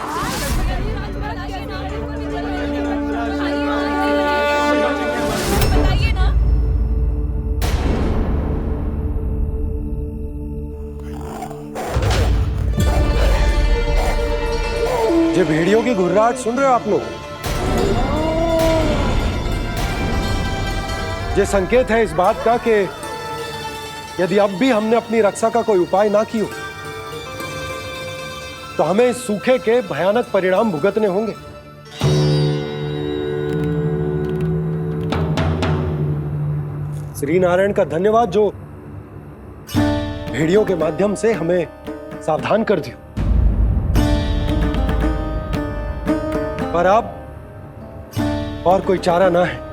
ये भेड़ियों की घुर्राहट सुन रहे हो आप लोग? ये संकेत है इस बात का कि यदि अब भी हमने अपनी रक्षा का कोई उपाय ना किया तो हमें इस सूखे के भयानक परिणाम भुगतने होंगे। श्री नारायण का धन्यवाद जो भेड़ियों के माध्यम से हमें सावधान कर दिया। पर अब और कोई चारा ना है।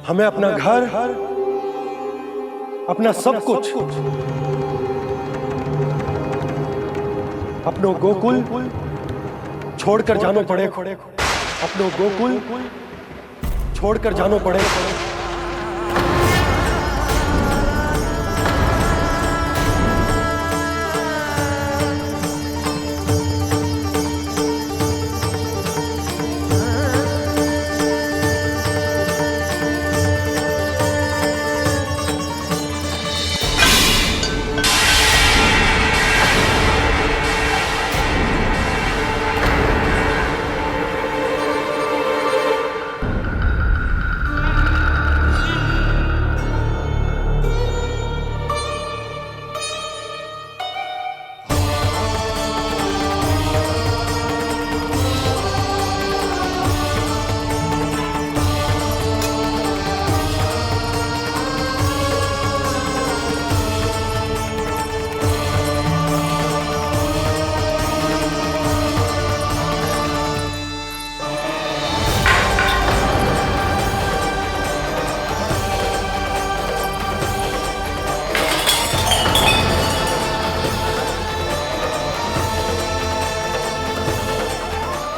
हमें अपना घर, अपना सब कुछ, अपनो गोकुल छोड़कर जानो पड़ेगा। अपनो गोकुल छोड़कर जानो पड़ेगा।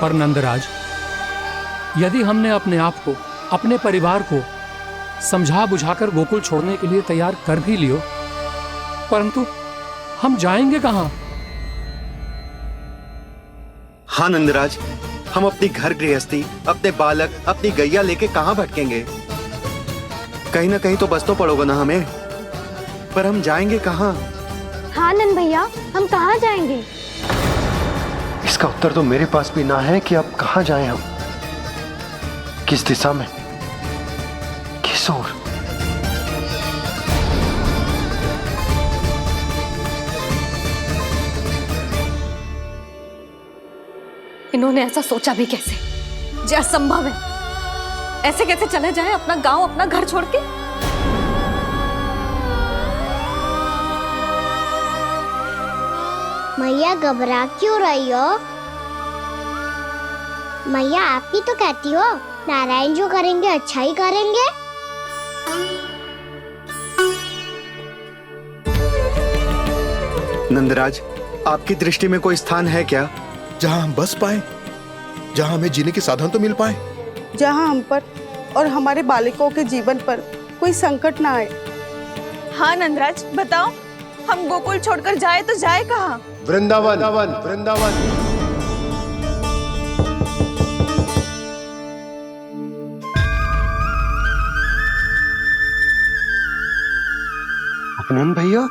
पर नंदराज, यदि हमने अपने आप को, अपने परिवार को समझा बुझाकर गोकुल छोड़ने के लिए तैयार कर भी लियो, परंतु हम जाएंगे कहां? हाँ नंदराज, हम अपनी घर गृहस्थी, अपने बालक, अपनी गैया लेके कहां भटकेंगे? कहीं ना कहीं तो बस तो पड़ोगा ना हमें, पर हम जाएंगे कहां? हाँ नंद भैया, हम कहाँ जाएंगे? इसका उत्तर तो मेरे पास भी ना है कि अब कहां जाएं हम, किस दिशा में, किस ओर। इन्होंने ऐसा सोचा भी कैसे, जो असंभव है। ऐसे कैसे चले जाएं अपना गांव, अपना घर छोड़ के? मैया घबरा क्यों रही हो? मैया आप ही तो कहती हो नारायण जो करेंगे अच्छा ही करेंगे। नंदराज, आपकी दृष्टि में कोई स्थान है क्या जहां हम बस पाए, जहां हमें जीने के साधन तो मिल पाए, जहाँ हम पर और हमारे बालकों के जीवन पर कोई संकट ना आए। हाँ नंदराज, बताओ, हम गोकुल छोड़कर जाए तो जाए कहाँ? वृंदावन, वृंदावन। अपनन भैया,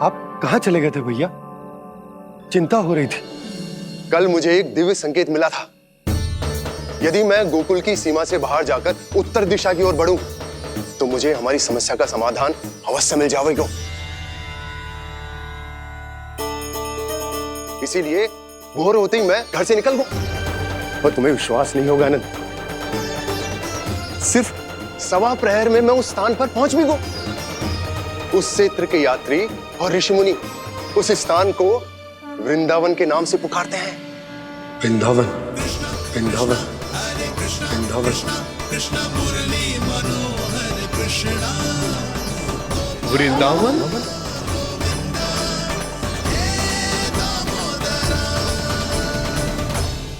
आप कहाँ चले गए थे भैया? चिंता हो रही थी। कल मुझे एक दिव्य संकेत मिला था। यदि मैं गोकुल की सीमा से बाहर जाकर उत्तर दिशा की ओर बढ़ूं, तो मुझे हमारी समस्या का समाधान अवश्य मिल जाएगा। इसीलिए भोर होते ही मैं घर से निकल गया। पर तुम्हें विश्वास नहीं होगा आनंद, सिर्फ 1.25 प्रहर में मैं उस स्थान पर पहुंच भी गया। उस क्षेत्र के यात्री और ऋषि मुनि उस स्थान को वृंदावन के नाम से पुकारते हैं। वृंदावन, वृंदावन, वृंदावन। वृंदावन।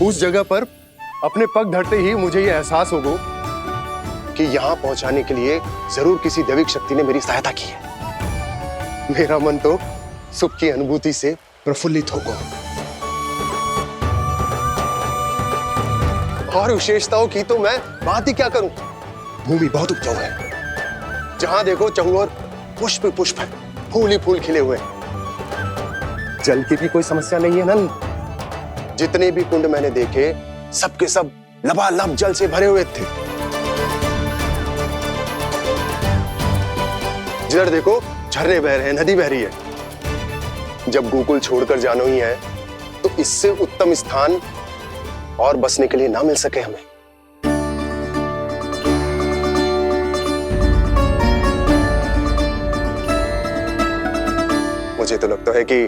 उस जगह पर अपने पग धरते ही मुझे यह एहसास होगा कि यहां पहुंचाने के लिए जरूर किसी दैविक शक्ति ने मेरी सहायता की है। मेरा मन तो सुख की अनुभूति से प्रफुल्लित होगा। और विशेषताओं की तो मैं बात ही क्या करूं। भूमि बहुत उपजाऊ है, जहां देखो चहुओर पुष्प पुष्प है, फूल ही फूल खिले हुए हैं। जल की भी कोई समस्या नहीं है नंद। जितने भी कुंड मैंने देखे, सबके सब लबालब जल से भरे हुए थे। जिधर देखो झरने बह रहे हैं, नदी बह रही है। जब गोकुल छोड़कर जाना ही है, तो इससे उत्तम स्थान और बसने के लिए ना मिल सके हमें। मुझे तो लगता है कि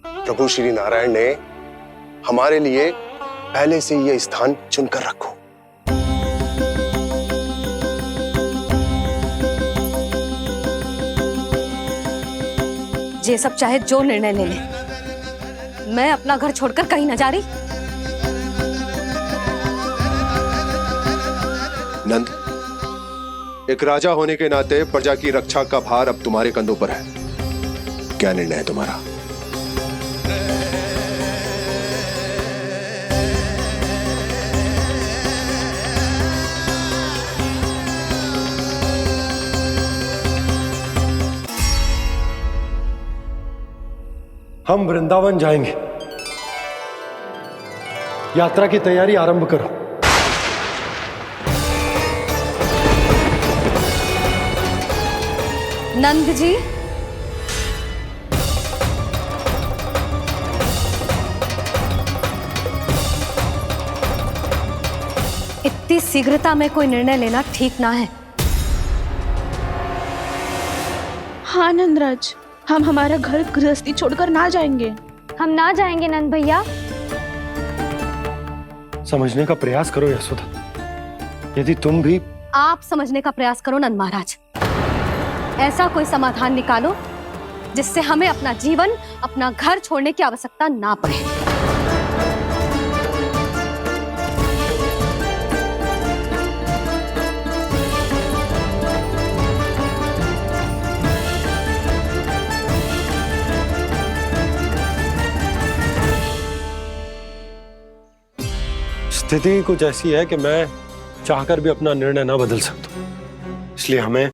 प्रभु श्री नारायण ने हमारे लिए पहले से यह स्थान चुनकर रखो। ये सब चाहे जो निर्णय ले ले, मैं अपना घर छोड़कर कहीं न जा रही। नंद, एक राजा होने के नाते प्रजा की रक्षा का भार अब तुम्हारे कंधों पर है। क्या निर्णय है तुम्हारा? हम वृंदावन जाएंगे। यात्रा की तैयारी आरंभ करो। नंद जी, इतनी शीघ्रता में कोई निर्णय लेना ठीक ना है। हाँ नंदराज, हम हमारा घर गृहस्थी छोड़कर ना जाएंगे। हम ना जाएंगे नंद भैया। समझने का प्रयास करो यशोदा, यदि तुम भी। आप समझने का प्रयास करो नंद महाराज। ऐसा कोई समाधान निकालो जिससे हमें अपना जीवन, अपना घर छोड़ने की आवश्यकता ना पड़े। स्थिति कुछ ऐसी है कि मैं चाहकर भी अपना निर्णय न बदल सकता, इसलिए हमें